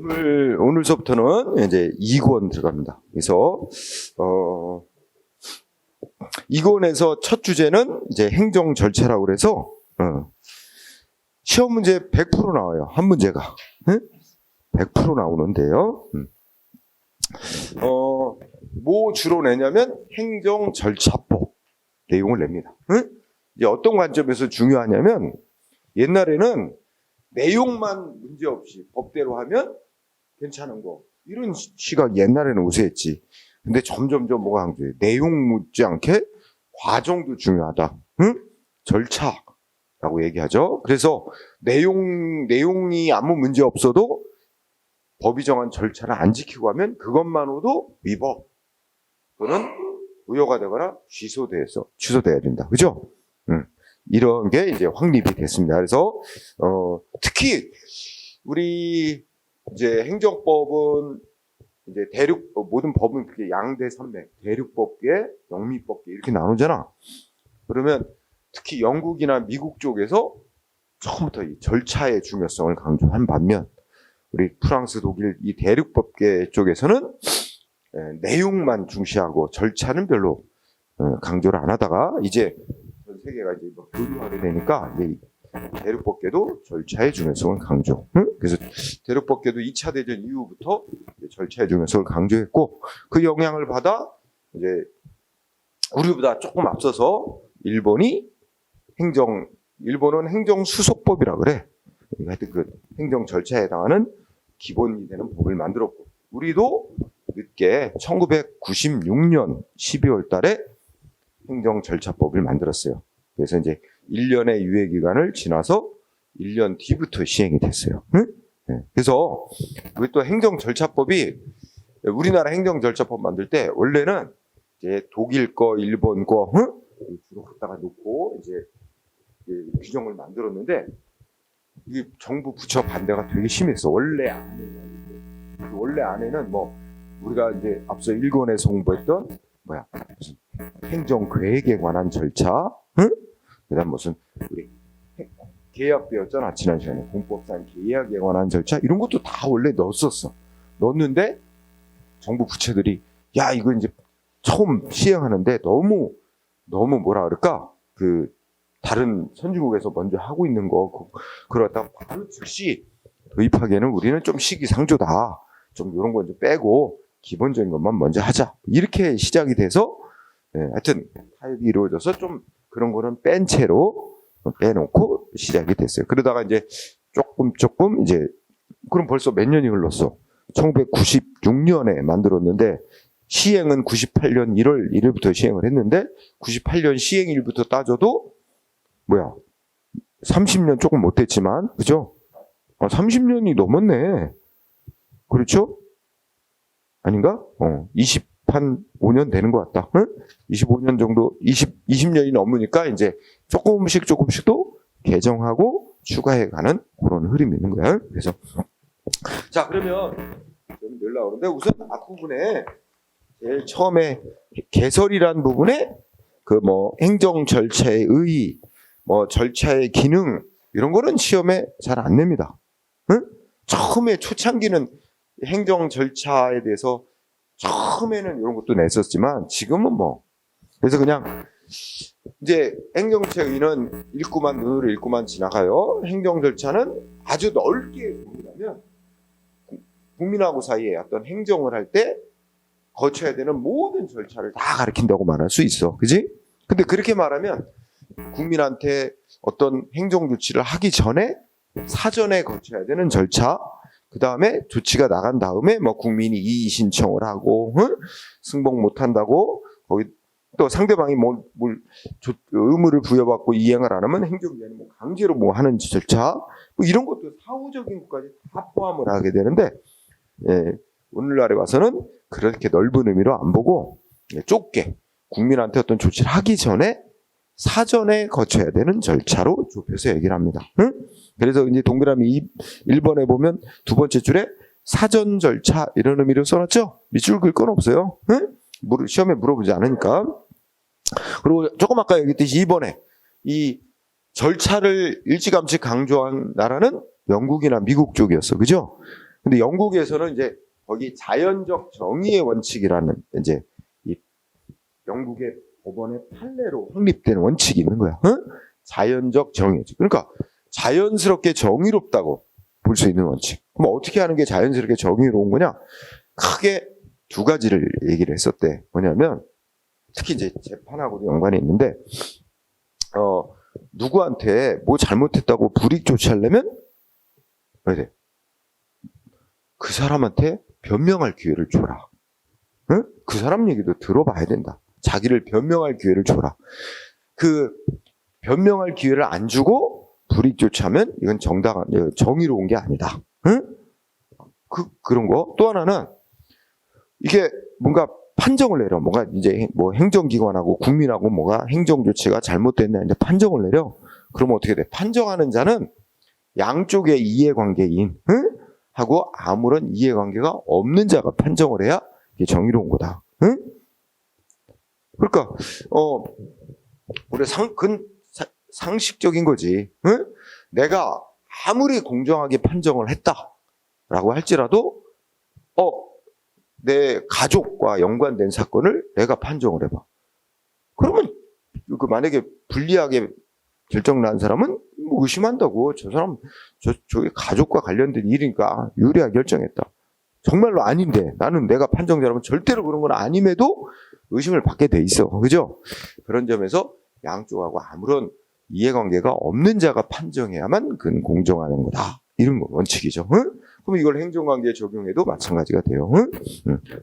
오늘서부터는 이제 2권 들어갑니다. 그래서, 2권에서 첫 주제는 이제 행정 절차라고 그래서, 시험 문제 100% 나와요. 한 문제가. 100% 나오는데요. 뭐 주로 내냐면 행정 절차법 내용을 냅니다. 이제 어떤 관점에서 중요하냐면 옛날에는 내용만 문제없이 법대로 하면 괜찮은 거 이런 시각 옛날에는 우세했지. 근데 점점점 뭐가 강조해? 내용 묻지 않게 과정도 중요하다. 절차라고 얘기하죠. 그래서 내용이 아무 문제 없어도 법이 정한 절차를 안 지키고 하면 그것만으로도 위법 또는 무효가 되거나 취소돼야 된다. 그죠? 이런 게 이제 확립이 됐습니다. 그래서 특히 우리 이제 행정법은 이제 모든 법은 그게 양대 산맥, 대륙법계, 영미법계 이렇게 나누잖아. 그러면 특히 영국이나 미국 쪽에서 처음부터 이 절차의 중요성을 강조한 반면 우리 프랑스, 독일 이 대륙법계 쪽에서는 내용만 중시하고 절차는 별로 강조를 안 하다가 이제 전 세계가 이제 교류하게 되니까 이제 대륙법계도 절차의 중요성을 강조. 그래서 대륙법계도 2차 대전 이후부터 절차의 중요성을 강조했고 그 영향을 받아 이제 우리보다 조금 앞서서 일본은 행정수속법이라 그래. 하여튼 그 행정 절차에 해당하는 기본이 되는 법을 만들었고 우리도 늦게 1996년 12월 달에 행정절차법을 만들었어요. 그래서 이제 1년의 유예기간을 지나서 1년 뒤부터 시행이 됐어요. 그래서 또 행정절차법이 우리나라 행정절차법 만들 때 원래는 이제 독일 거, 일본 거 주로 갖다가 놓고 이제 규정을 만들었는데 이 정부 부처 반대가 되게 심했어. 원래 안에는 뭐 우리가 이제 앞서 1권에서 공부했던 무슨 행정계획에 관한 절차, 그다음 무슨 우리 계약 배웠잖아 지난 시간에 공법상 계약에 관한 절차 이런 것도 다 원래 넣었는데 정부 부처들이 야 이거 이제 처음 시행하는데 너무 뭐라 그럴까 그 다른 선진국에서 먼저 하고 있는 거 그러다 바로 즉시 도입하기에는 우리는 좀 시기상조다. 좀 이런 거 좀 빼고 기본적인 것만 먼저 하자. 이렇게 시작이 돼서 하여튼 타협이 이루어져서 좀 그런 거는 뺀 채로 빼놓고 시작이 됐어요. 그러다가 이제 조금 이제 그럼 벌써 몇 년이 흘렀어. 1996년에 만들었는데 시행은 98년 1월 1일부터 시행을 했는데 98년 시행일부터 따져도 30년 조금 못했지만 그죠? 30년이 넘었네. 그렇죠? 아닌가? 25년 되는 것 같다. 25년 정도, 20년이 넘으니까 이제 조금씩도 개정하고 추가해가는 그런 흐름이 있는 거야. 그래서 자 그러면 좀 연락오는데 우선 앞부분에 제일 처음에 개설이란 부분에 그 행정 절차의 의의, 절차의 기능 이런 거는 시험에 잘 안 냅니다. 처음에 초창기는 행정 절차에 대해서 처음에는 이런 것도 냈었지만 지금은 그래서 그냥 이제 행정절차의는 눈으로 읽고만 지나가요. 행정 절차는 아주 넓게 보면 국민하고 사이에 어떤 행정을 할 때 거쳐야 되는 모든 절차를 다 가리킨다고 말할 수 있어. 그지? 근데 그렇게 말하면 국민한테 어떤 행정 조치를 하기 전에 사전에 거쳐야 되는 절차, 그 다음에 조치가 나간 다음에 국민이 이의 신청을 하고 승복 못한다고 거기 또 상대방이 의무를 부여받고 이행을 안 하면 행정기관이 강제로 하는 절차 이런 것도 사후적인 것까지 다 포함을 하게 되는데 오늘날에 와서는 그렇게 넓은 의미로 안 보고 좁게 국민한테 어떤 조치를 하기 전에 사전에 거쳐야 되는 절차로 좁혀서 얘기를 합니다. 그래서 이제 동그라미 1번에 보면 두 번째 줄에 사전 절차 이런 의미로 써놨죠? 밑줄 긁을 건 없어요. 시험에 물어보지 않으니까. 그리고 조금 아까 얘기했듯이 2번에 이 절차를 일찌감치 강조한 나라는 영국이나 미국 쪽이었어. 그죠? 근데 영국에서는 이제 거기 자연적 정의의 원칙이라는 이제 이 영국의 법원의 판례로 확립되는 원칙이 있는 거야. 응? 자연적 정의. 그러니까 자연스럽게 정의롭다고 볼 수 있는 원칙. 그럼 어떻게 하는 게 자연스럽게 정의로운 거냐? 크게 두 가지를 얘기를 했었대. 뭐냐면 특히 이제 재판하고도 연관이 있는데 누구한테 뭐 잘못했다고 불이익 조치하려면 왜 돼? 그 사람한테 변명할 기회를 줘라. 응? 그 사람 얘기도 들어봐야 된다. 자기를 변명할 기회를 줘라. 그 변명할 기회를 안 주고 불이익 조치하면 이건 정의로운 게 아니다. 응? 그런 거. 또 하나는 이게 뭔가 판정을 내려. 뭔가 이제 뭐 행정기관하고 국민하고 뭐가 행정조치가 잘못됐냐 이제 판정을 내려. 그러면 어떻게 돼? 판정하는 자는 양쪽의 이해관계인, 응? 하고 아무런 이해관계가 없는 자가 판정을 해야 이게 정의로운 거다. 응? 그러니까 우리 상식적인 거지. 응? 내가 아무리 공정하게 판정을 했다라고 할지라도 내 가족과 연관된 사건을 내가 판정을 해봐. 그러면 만약에 불리하게 결정난 사람은 뭐 의심한다고. 저 사람 저기 가족과 관련된 일이니까 유리하게 결정했다. 정말로 아닌데 나는 내가 판정자라면 절대로 그런 건 아님에도 의심을 받게 돼 있어. 그죠? 그런 점에서 양쪽하고 아무런 이해관계가 없는 자가 판정해야만 그건 공정하는 거다. 이런 거 원칙이죠. 응? 그럼 이걸 행정관계에 적용해도 마찬가지가 돼요. 응?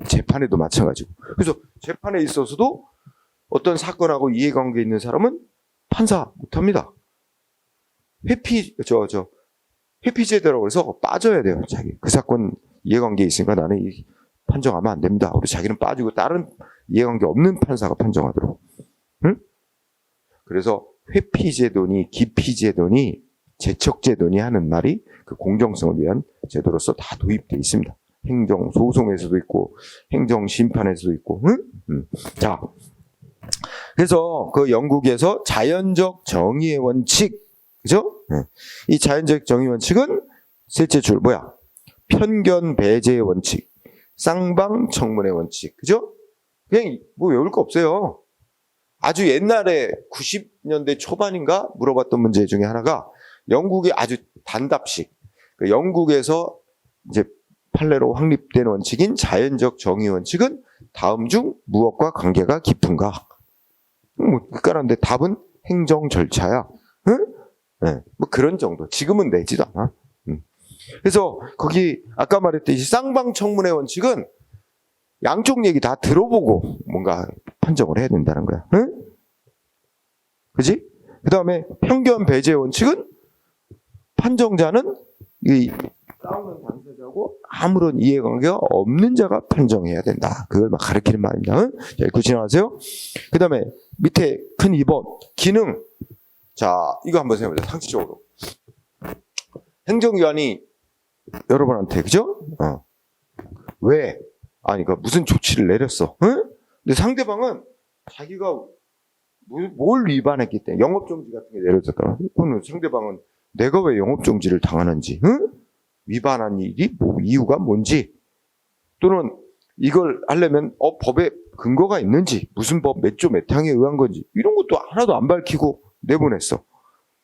재판에도 마찬가지고. 그래서 재판에 있어서도 어떤 사건하고 이해관계 있는 사람은 판사 못합니다. 회피제도라고 해서 빠져야 돼요. 자기 그 사건 이해관계 있으니까 나는 판정하면 안 됩니다. 우리 자기는 빠지고 다른 이해관계 없는 판사가 판정하도록. 응? 그래서 회피제도니 기피제도니 제척제도니 하는 말이 그 공정성을 위한 제도로서 다 도입되어 있습니다. 행정소송에서도 있고 행정심판에서도 있고. 응? 자, 그래서 그 영국에서 자연적 정의의 원칙, 그죠? 이 자연적 정의 원칙은 셋째 줄 뭐야? 편견 배제의 원칙, 쌍방청문의 원칙, 그죠? 그냥 뭐 외울 거 없어요. 아주 옛날에 90년대 초반인가 물어봤던 문제 중에 하나가 영국의 아주 단답식, 영국에서 이제 판례로 확립된 원칙인 자연적 정의 원칙은 다음 중 무엇과 관계가 깊은가? 뭐 그러니까 답은 행정 절차야. 응? 네, 뭐 그런 정도. 지금은 내지도 않아. 그래서 거기 아까 말했듯이 쌍방청문의 원칙은 양쪽 얘기 다 들어보고 뭔가 판정을 해야 된다는 거야. 응? 그지? 그 다음에 편견 배제 원칙은 판정자는 이 싸우는 당사자하고 아무런 이해관계가 없는 자가 판정해야 된다. 그걸 막 가르치는 말입니다. 응? 자, 읽고 지나가세요. 그 다음에 밑에 큰 2번 기능. 자, 이거 한번 생각해보자. 상식적으로. 행정기관이 여러분한테, 그죠? 왜? 아니, 그러니까 무슨 조치를 내렸어. 응? 근데 상대방은 자기가 뭘 위반했기 때문에 영업정지 같은 게 내려졌다. 그러면 상대방은 내가 왜 영업정지를 당하는지, 응? 위반한 일이 뭐 이유가 뭔지, 또는 이걸 하려면 법에 근거가 있는지, 무슨 법 몇 조 몇 항에 의한 건지, 이런 것도 하나도 안 밝히고 내보냈어.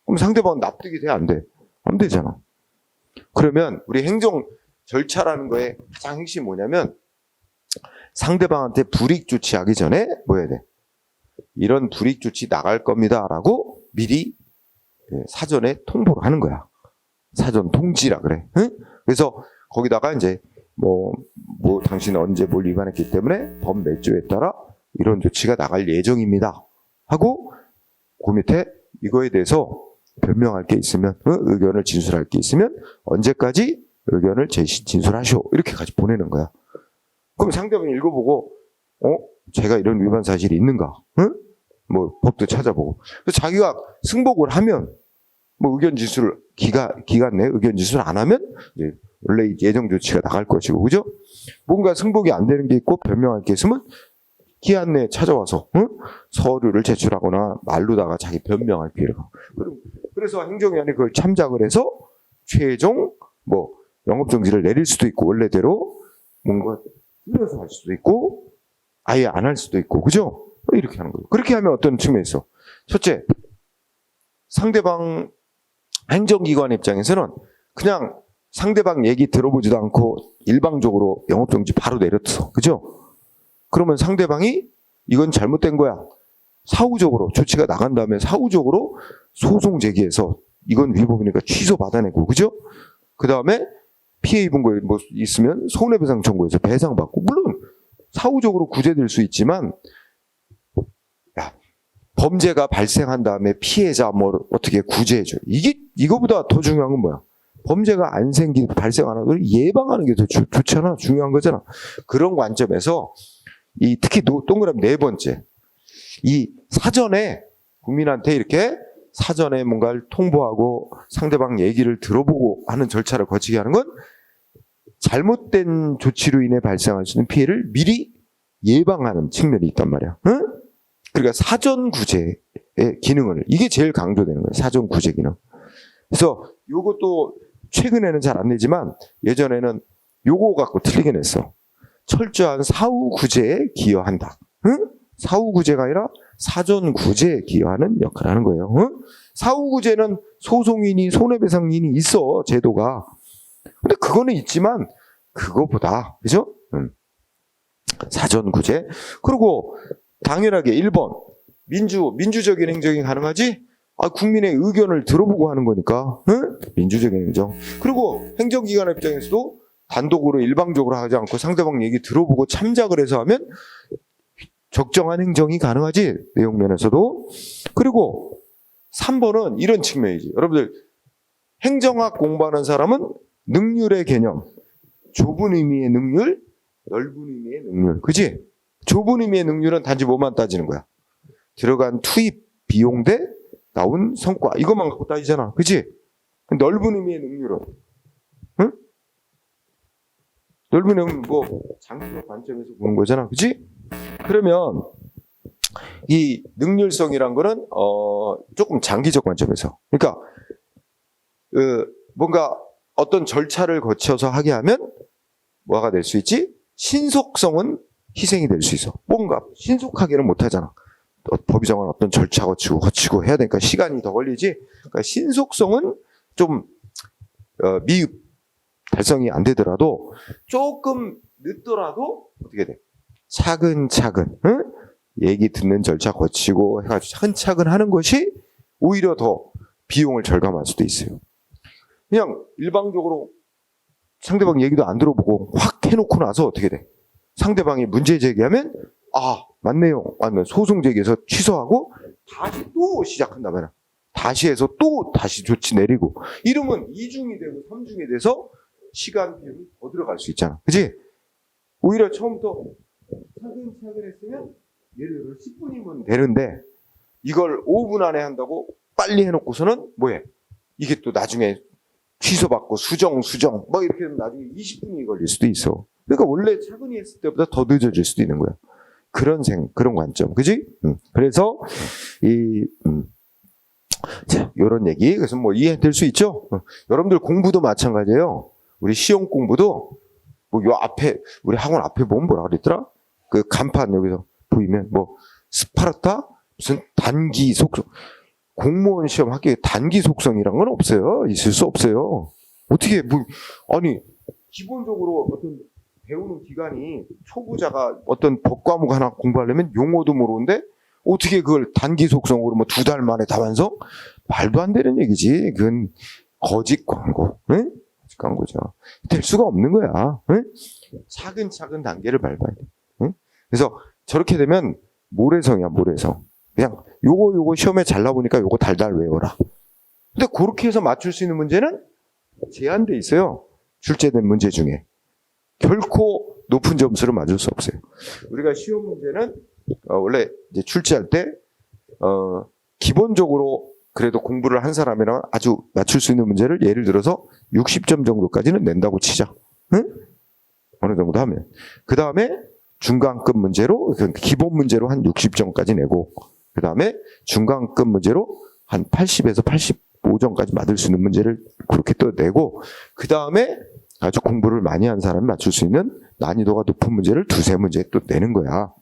그럼 상대방은 납득이 돼? 안 돼? 안 되잖아. 그러면 우리 행정 절차라는 거에 가장 핵심이 뭐냐면 상대방한테 불이익 조치하기 전에 뭐 해야 돼? 이런 불이익 조치 나갈 겁니다 라고 미리 사전에 통보를 하는 거야. 사전 통지라 그래. 응? 그래서 거기다가 이제 뭐 당신은 언제 뭘 위반했기 때문에 법 몇 조에 따라 이런 조치가 나갈 예정입니다 하고 그 밑에 이거에 대해서 변명할 게 있으면, 의견을 진술할 게 있으면 언제까지 의견을 진술하시오 이렇게까지 보내는 거야. 그럼 상대방이 읽어보고 제가 이런 위반 사실이 있는가? 응? 뭐 법도 찾아보고. 그래서 자기가 승복을 하면 뭐 의견 진술 기간 내에 의견 진술 안 하면 이제 원래 예정 조치가 나갈 것이고, 그죠? 뭔가 승복이 안 되는 게 있고 변명할 게 있으면 기한 내에 찾아와서 서류를 제출하거나 말로다가 자기 변명할 기회를 갖고. 그래서 행정위원회 그걸 참작을 해서 최종 뭐 영업정지를 내릴 수도 있고, 원래대로 뭔가 줄여서 할 수도 있고, 아예 안 할 수도 있고, 그죠? 이렇게 하는 거예요. 그렇게 하면 어떤 측면에서? 첫째, 상대방 행정기관 입장에서는 그냥 상대방 얘기 들어보지도 않고 일방적으로 영업정지 바로 내렸어. 그죠? 그러면 상대방이 이건 잘못된 거야. 사후적으로 조치가 나간 다음에 사후적으로 소송 제기해서 이건 위법이니까 취소 받아내고, 그죠? 그 다음에 피해 입은 거 뭐 있으면 손해배상 청구해서 배상받고, 물론 사후적으로 구제될 수 있지만, 야, 범죄가 발생한 다음에 피해자 뭐 어떻게 구제해줘. 이거보다 더 중요한 건 뭐야? 범죄가 안 발생 안 하도록 예방하는 게 더 좋잖아. 중요한 거잖아. 그런 관점에서 특히 동그라미 네 번째, 이 사전에 국민한테 이렇게 사전에 뭔가를 통보하고 상대방 얘기를 들어보고 하는 절차를 거치게 하는 건 잘못된 조치로 인해 발생할 수 있는 피해를 미리 예방하는 측면이 있단 말이야. 응? 그러니까 사전 구제의 기능을, 이게 제일 강조되는 거예요. 사전 구제 기능. 그래서 요것도 최근에는 잘 안 내지만 예전에는 요거 갖고 틀리게 냈어. 철저한 사후 구제에 기여한다. 응? 사후 구제가 아니라 사전 구제에 기여하는 역할을 하는 거예요. 응? 사후 구제는 소송인이 손해배상인이 있어, 제도가. 근데 그거는 있지만 그거보다, 그죠? 사전 구제. 그리고 당연하게 1번 민주적인 행정이 가능하지? 국민의 의견을 들어보고 하는 거니까, 응? 민주적인 행정. 그리고 행정기관 입장에서도 단독으로 일방적으로 하지 않고 상대방 얘기 들어보고 참작을 해서 하면 적정한 행정이 가능하지, 내용면에서도. 그리고 3번은 이런 측면이지. 여러분들 행정학 공부하는 사람은 능률의 개념, 좁은 의미의 능률, 넓은 의미의 능률, 그지? 좁은 의미의 능률은 단지 뭐만 따지는 거야? 들어간 투입 비용 대 나온 성과, 이것만 갖고 따지잖아, 그지? 넓은 의미의 능률은, 응? 넓은 의미는 뭐 장기적 관점에서 보는 거잖아, 그지? 그러면 이 능률성이란 거는 조금 장기적 관점에서, 그러니까 뭔가 어떤 절차를 거쳐서 하게 하면 뭐가 될 수 있지? 신속성은 희생이 될 수 있어. 뭔가 신속하게는 못 하잖아. 법이 정한 어떤 절차 거치고 해야 되니까 시간이 더 걸리지. 그러니까 신속성은 좀 달성이 안 되더라도 조금 늦더라도 어떻게 돼? 차근차근, 응? 얘기 듣는 절차 거치고 해가지고 차근차근 하는 것이 오히려 더 비용을 절감할 수도 있어요. 그냥 일방적으로 상대방 얘기도 안 들어보고 확 해놓고 나서 어떻게 돼? 상대방이 문제 제기하면 맞네요. 아니면 소송 제기해서 취소하고 다시 또 시작한다면 다시 해서 또 다시 조치 내리고 이러면 2중이 되고 3중이 돼서 시간 비용이 더 들어갈 수 있잖아. 그치? 오히려 처음부터 차근차근 했으면 예를 들어 10분이면 되는데 이걸 5분 안에 한다고 빨리 해놓고서는 뭐해? 이게 또 나중에 취소받고 수정 뭐 이렇게 되면 나중에 20분이 걸릴 수도 있어. 그러니까 원래 차근히 했을 때보다 더 늦어질 수도 있는 거야. 그런 관점, 그지? 그래서 자, 요런 얘기. 그래서 뭐 이해될 수 있죠? 여러분들 공부도 마찬가지예요. 우리 시험 공부도 뭐 요 앞에 우리 학원 앞에 보면 뭐라 그랬더라? 그 간판 여기서 보이면 뭐 스파르타 무슨 단기 속성. 공무원 시험 합격에 단기 속성이란 건 없어요. 있을 수 없어요. 어떻게 기본적으로 어떤 배우는 기간이 초보자가 어떤 법 과목 하나 공부하려면 용어도 모르는데 어떻게 그걸 단기 속성으로 뭐 2달 만에 다 완성? 말도 안 되는 얘기지. 그건 거짓 광고. 응? 거짓 광고죠. 될 수가 없는 거야. 응? 차근차근 단계를 밟아야 돼. 응? 그래서 저렇게 되면 모래성이야, 모래성. 그냥 요거 시험에 잘 나오니까 요거 달달 외워라. 근데 그렇게 해서 맞출 수 있는 문제는 제한돼 있어요. 출제된 문제 중에. 결코 높은 점수를 맞을 수 없어요. 우리가 시험 문제는 원래 이제 출제할 때 기본적으로 그래도 공부를 한 사람이랑 아주 맞출 수 있는 문제를 예를 들어서 60점 정도까지는 낸다고 치자. 응? 어느 정도 하면. 그 다음에 중간급 문제로, 기본 문제로 한 60점까지 내고, 그 다음에 중간급 문제로 한 80에서 85점까지 맞을 수 있는 문제를 그렇게 또 내고, 그 다음에 아주 공부를 많이 한 사람이 맞출 수 있는 난이도가 높은 문제를 두세 문제 또 내는 거야.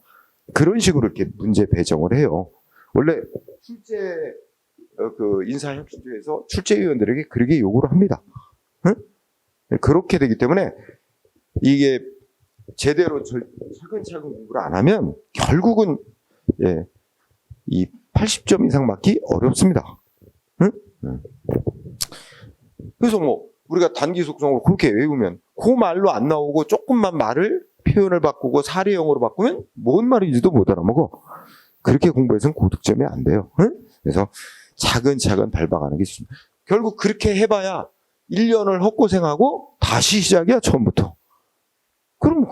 그런 식으로 이렇게 문제 배정을 해요. 원래 출제 그 인사혁신처에서 출제위원들에게 그렇게 요구를 합니다. 응? 그렇게 되기 때문에 이게 제대로 차근차근 공부를 안 하면 결국은 예, 이 80점 이상 맞기 어렵습니다. 응? 그래서 뭐 우리가 단기 속성으로 그렇게 외우면 그 말로 안 나오고 조금만 말을 표현을 바꾸고 사례형으로 바꾸면 뭔 말인지도 못 알아먹어. 그렇게 공부해서는 고득점이 안 돼요. 응? 그래서 차근차근 밟아가는 게 좋습니다. 결국 그렇게 해봐야 1년을 헛고생하고 다시 시작이야, 처음부터. 그럼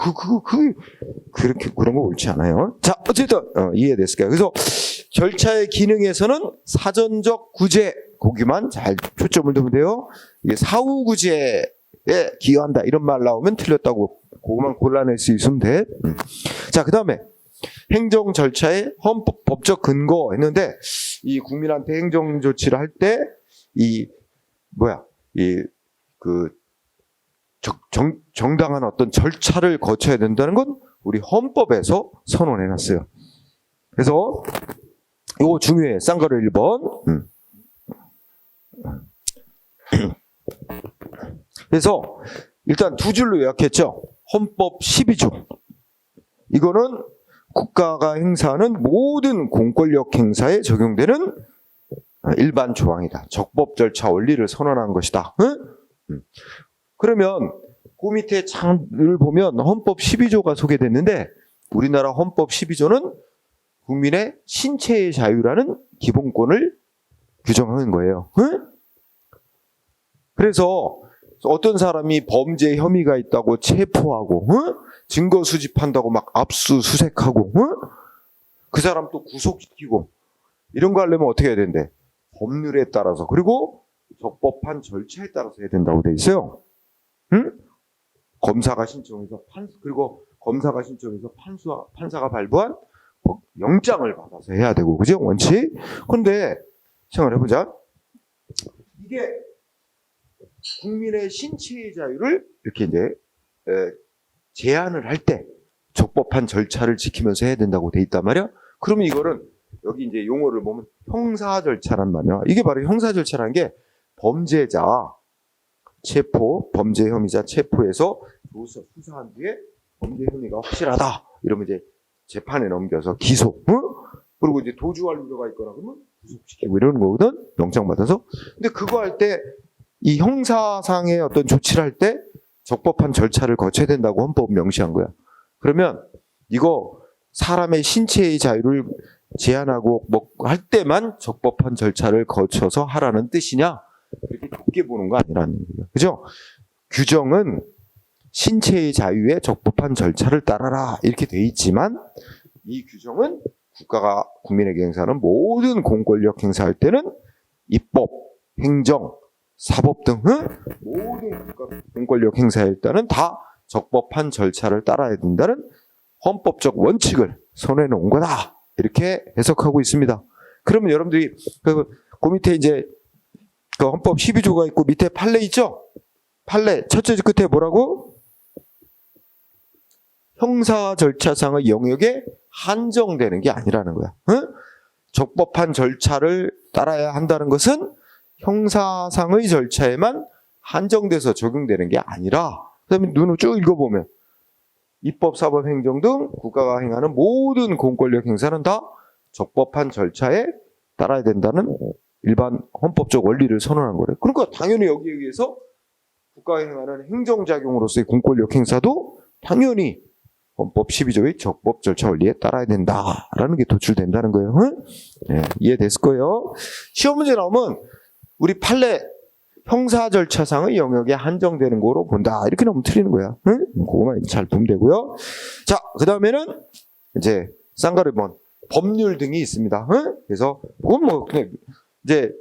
그렇게 그런 거 옳지 않아요. 자, 어쨌든 이해됐을까요? 그래서 절차의 기능에서는 사전적 구제 거기만 잘 초점을 두면 돼요. 이게 사후 구제에 기여한다 이런 말 나오면 틀렸다고 그것만 골라낼 수 있으면 돼. 자, 그다음에 행정 절차의 헌법적 근거 했는데 이 국민한테 행정 조치를 할 때 정당한 어떤 절차를 거쳐야 된다는 건 우리 헌법에서 선언해 놨어요. 그래서 이거 중요해. 쌍가루 1번. 그래서 일단 두 줄로 요약했죠. 헌법 12조. 이거는 국가가 행사하는 모든 공권력 행사에 적용되는 일반 조항이다. 적법 절차 원리를 선언한 것이다. 응? 그러면 그 밑에 창을 보면 헌법 12조가 소개됐는데 우리나라 헌법 12조는 국민의 신체의 자유라는 기본권을 규정하는 거예요. 응? 그래서 어떤 사람이 범죄 혐의가 있다고 체포하고 응? 증거 수집한다고 막 압수수색하고 응? 그 사람 또 구속시키고 이런 거 하려면 어떻게 해야 된대? 법률에 따라서 그리고 적법한 절차에 따라서 해야 된다고 돼 있어요. 응? 검사가 신청해서 그리고 검사가 신청해서 판사가 발부한 영장을 받아서 해야 되고 그죠? 원칙. 그런데 생각을 해보자. 이게 국민의 신체의 자유를 이렇게 이제 제한을 할 때 적법한 절차를 지키면서 해야 된다고 돼 있단 말이야. 그러면 이거는 여기 이제 용어를 보면 형사 절차란 말이야. 이게 바로 형사 절차라는 게 범죄자 체포, 범죄 혐의자 체포해서 수사한 뒤에 범죄 혐의가 확실하다. 이러면 이제 재판에 넘겨서 기소. 응? 그리고 이제 도주할 우려가 있거나 그러면 구속시키고 이러는 거거든. 영장 받아서. 근데 그거 할 때 이 형사상의 어떤 조치를 할 때 적법한 절차를 거쳐야 된다고 헌법 명시한 거야. 그러면 이거 사람의 신체의 자유를 제한하고 뭐 할 때만 적법한 절차를 거쳐서 하라는 뜻이냐? 그렇게 좁게 보는 거 아니라는 얘기예요. 그죠? 규정은 신체의 자유에 적법한 절차를 따라라 이렇게 돼 있지만 이 규정은 국가가 국민에게 행사하는 모든 공권력 행사할 때는 입법, 행정, 사법 등 모든 국가 공권력 행사할 때는 다 적법한 절차를 따라야 된다는 헌법적 원칙을 선언해 놓은 거다. 이렇게 해석하고 있습니다. 그러면 여러분들이 그 밑에 이제 그 헌법 12조가 있고 밑에 판례 있죠? 판례 첫째 끝에 뭐라고? 형사 절차상의 영역에 한정되는 게 아니라는 거야. 응? 적법한 절차를 따라야 한다는 것은 형사상의 절차에만 한정돼서 적용되는 게 아니라 그다음에 눈을 쭉 읽어보면 입법, 사법, 행정 등 국가가 행하는 모든 공권력 행사는 다 적법한 절차에 따라야 된다는 일반 헌법적 원리를 선언한 거래. 그러니까 당연히 여기에 의해서 국가가 행하는 행정작용으로서의 공권력 행사도 당연히 헌법 12조의 적법 절차 원리에 따라야 된다라는 게 도출된다는 거예요. 응? 네, 이해됐을 거예요. 시험 문제 나오면 우리 판례 형사 절차상의 영역에 한정되는 거로 본다. 이렇게 나오면 틀리는 거야. 응? 그거만 잘 보면 되고요. 자, 그 다음에는 이제 쌍가루 번 법률 등이 있습니다. 응? 그래서 그건 뭐 그냥 이제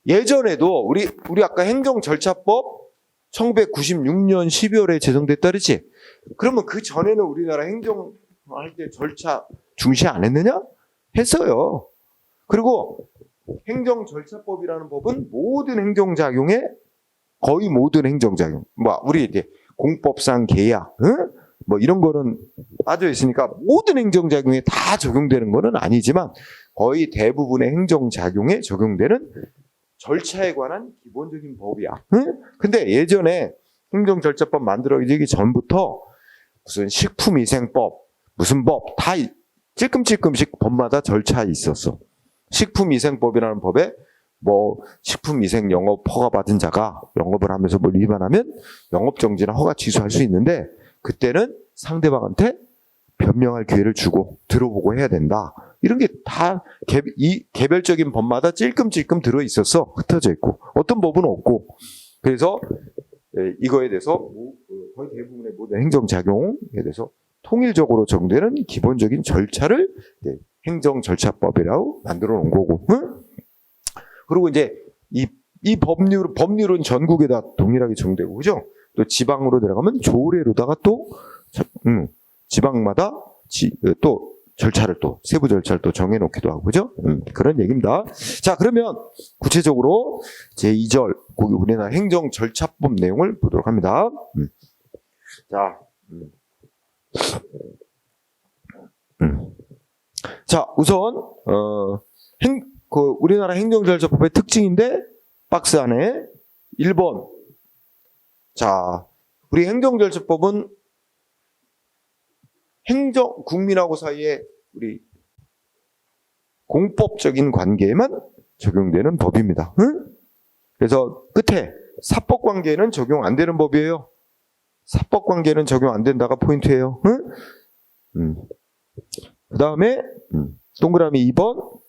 예전에도 우리 아까 행정절차법 1996년 12월에 제정됐다 그랬지? 그러면 그 전에는 우리나라 행정할 때 절차 중시 안 했느냐? 했어요. 그리고 행정절차법이라는 법은 모든 행정작용에 거의 모든 행정작용. 뭐, 우리 이제 공법상 계약, 응? 뭐 이런 거는 빠져 있으니까 모든 행정작용에 다 적용되는 거는 아니지만 거의 대부분의 행정작용에 적용되는 절차에 관한 기본적인 법이야. 응? 근데 예전에 행정절차법 만들어지기 전부터 무슨 식품위생법, 무슨 법, 다 찔끔찔끔씩 법마다 절차 있었어. 식품위생법이라는 법에 뭐 식품위생 영업 허가 받은 자가 영업을 하면서 뭘 위반하면 영업정지나 허가 취소할 수 있는데 그때는 상대방한테 변명할 기회를 주고 들어보고 해야 된다. 이런 게 다 이 개별적인 법마다 찔끔찔끔 들어 있었어. 흩어져 있고 어떤 법은 없고. 그래서 이거에 대해서 거의 대부분의 모든 행정작용에 대해서 통일적으로 적용되는 기본적인 절차를 행정절차법이라고 만들어 놓은 거고. 응? 그리고 이제 이 법률은 전국에 다 동일하게 적용되고, 그죠? 또 지방으로 들어가면 조례로다가 또 지방마다 또 절차를 또 세부 절차를 또 정해놓기도 하고, 그죠? 그런 얘기입니다. 자, 그러면 구체적으로 제 2절 우리나라 행정절차법 내용을 보도록 합니다. 자, 우선 우리나라 행정절차법의 특징인데 박스 안에 1번. 자, 우리 행정절차법은 국민하고 사이에 우리 공법적인 관계에만 적용되는 법입니다. 응? 그래서 끝에 사법관계에는 적용 안 되는 법이에요. 사법관계는 적용 안 된다가 포인트예요. 응? 그 다음에 동그라미 2번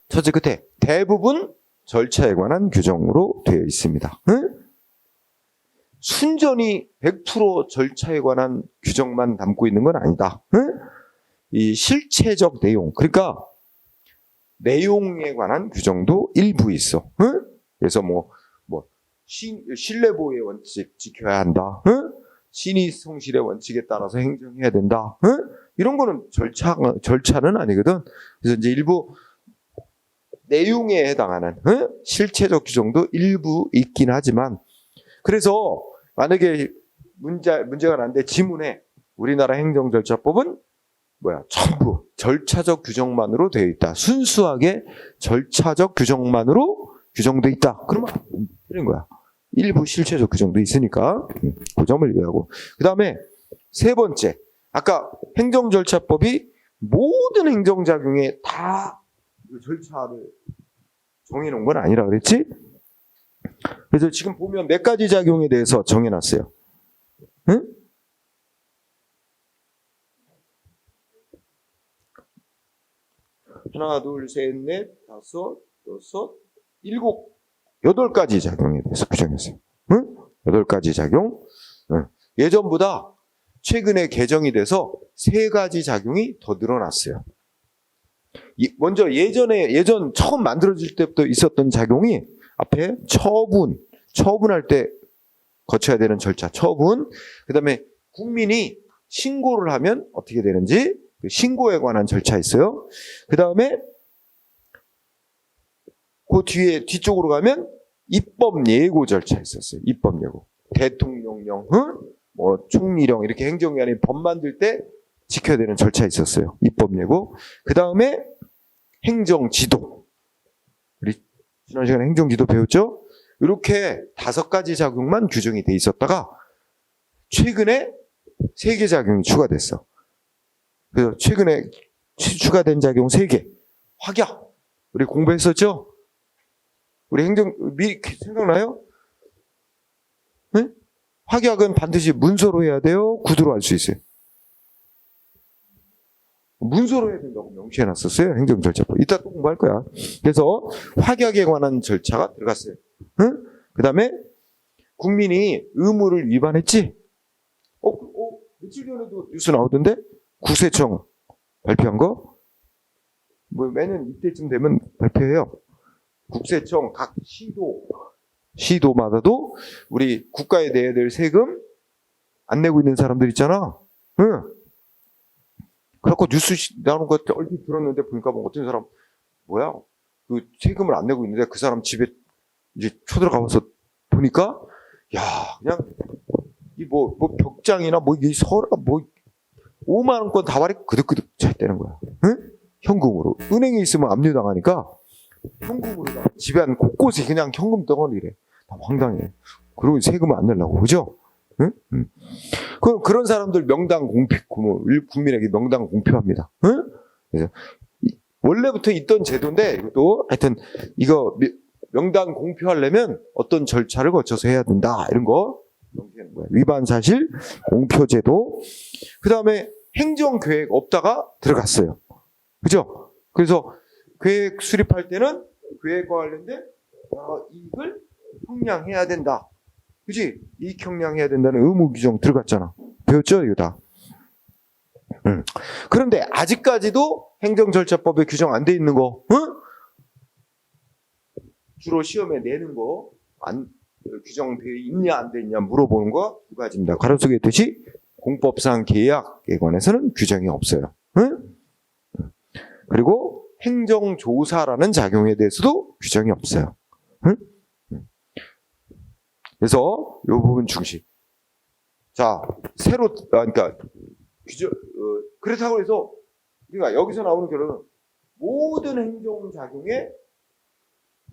첫째 끝에 대부분 절차에 관한 규정으로 되어 있습니다. 응? 순전히 100% 절차에 관한 규정만 담고 있는 건 아니다. 응? 이 실체적 내용, 그러니까 내용에 관한 규정도 일부 있어. 응? 그래서 신뢰보호의 원칙 지켜야 한다. 응? 신의 성실의 원칙에 따라서 행정해야 된다. 응? 이런 거는 절차는 아니거든. 그래서 이제 일부 내용에 해당하는 실체적 규정도 일부 있긴 하지만, 그래서 만약에 문제가 나는데 지문에 우리나라 행정절차법은 전부 절차적 규정만으로 되어 있다. 순수하게 절차적 규정만으로 규정되어 있다. 그러면 이런 거야. 일부 실체적 규정도 있으니까 그 점을 이해하고. 그 다음에 세 번째, 아까 행정절차법이 모든 행정작용에 다 절차를 정해놓은 건 아니라 그랬지? 그래서 지금 보면 몇 가지 작용에 대해서 정해놨어요. 응? 하나, 둘, 셋, 넷, 다섯, 여섯, 일곱, 8가지 작용에 대해서 규정했어요. 응? 8가지 작용. 응. 예전보다 최근에 개정이 돼서 3가지 작용이 더 늘어났어요. 먼저 예전 처음 만들어질 때부터 있었던 작용이 앞에 처분할 때 거쳐야 되는 절차, 처분. 그 다음에 국민이 신고를 하면 어떻게 되는지 그 신고에 관한 절차 있어요. 그 다음에 그 뒤쪽으로 가면 입법 예고 절차 있었어요. 입법 예고. 대통령령, 총리령 이렇게 행정기관이 법 만들 때 지켜야 되는 절차 있었어요. 입법 예고. 그 다음에 행정지도. 우리 지난 시간에 행정지도 배웠죠? 이렇게 5가지 작용만 규정이 돼 있었다가 최근에 3개 작용이 추가됐어. 그래서 최근에 추가된 작용 3개. 확약. 우리 공부했었죠? 우리 생각나요? 네? 확약은 반드시 문서로 해야 돼요? 구두로 할 수 있어요? 문서로 해야 된다고 명시해놨었어요. 행정절차법. 이따 또 공부할 거야. 그래서 확약에 관한 절차가 들어갔어요. 응? 그 다음에 국민이 의무를 위반했지? 며칠 전에도 뉴스 나오던데? 국세청 발표한 거? 매년 이때쯤 되면 발표해요. 국세청 각 시도마다도 우리 국가에 내야 될 세금 안 내고 있는 사람들 있잖아. 응. 그래갖고 뉴스 나오는 거 얼핏 들었는데 보니까 어떤 사람 그 세금을 안 내고 있는데 그 사람 집에 이제 쳐들어가서 보니까 야 그냥 이 뭐 벽장이나 뭐 이 서랍 뭐 5만 원권 다발이 그득그득 찼다는 거야. 응? 현금으로. 은행에 있으면 압류당하니까 현금으로 집안 곳곳에 그냥 현금 덩어리래. 다 황당해. 그리고 세금을 안 내려고 그죠? 응? 그런 사람들 명당 공표, 국민에게 명당 공표합니다. 응? 그래서 원래부터 있던 제도인데 이것도 하여튼 이거 명당 공표하려면 어떤 절차를 거쳐서 해야 된다 이런 거 위반 사실 공표제도. 그 다음에 행정계획 없다가 들어갔어요. 그죠? 그래서 계획 수립할 때는 계획과 관련된 이익을 형량해야 된다. 그지? 이익 형량해야 된다는 의무 규정 들어갔잖아. 배웠죠? 이거 다. 그런데 아직까지도 행정절차법에 규정 안 돼 있는 거, 응? 주로 시험에 내는 거, 규정되어 있냐 안 돼 있냐 물어보는 거 두 가지입니다. 가로 속에 있듯이 공법상 계약에 관해서는 규정이 없어요. 응? 그리고 행정조사라는 작용에 대해서도 규정이 없어요. 응? 그래서 이 부분 중심. 자, 그러니까 그렇다고 해서 우리가 여기서 나오는 결론은 모든 행정작용에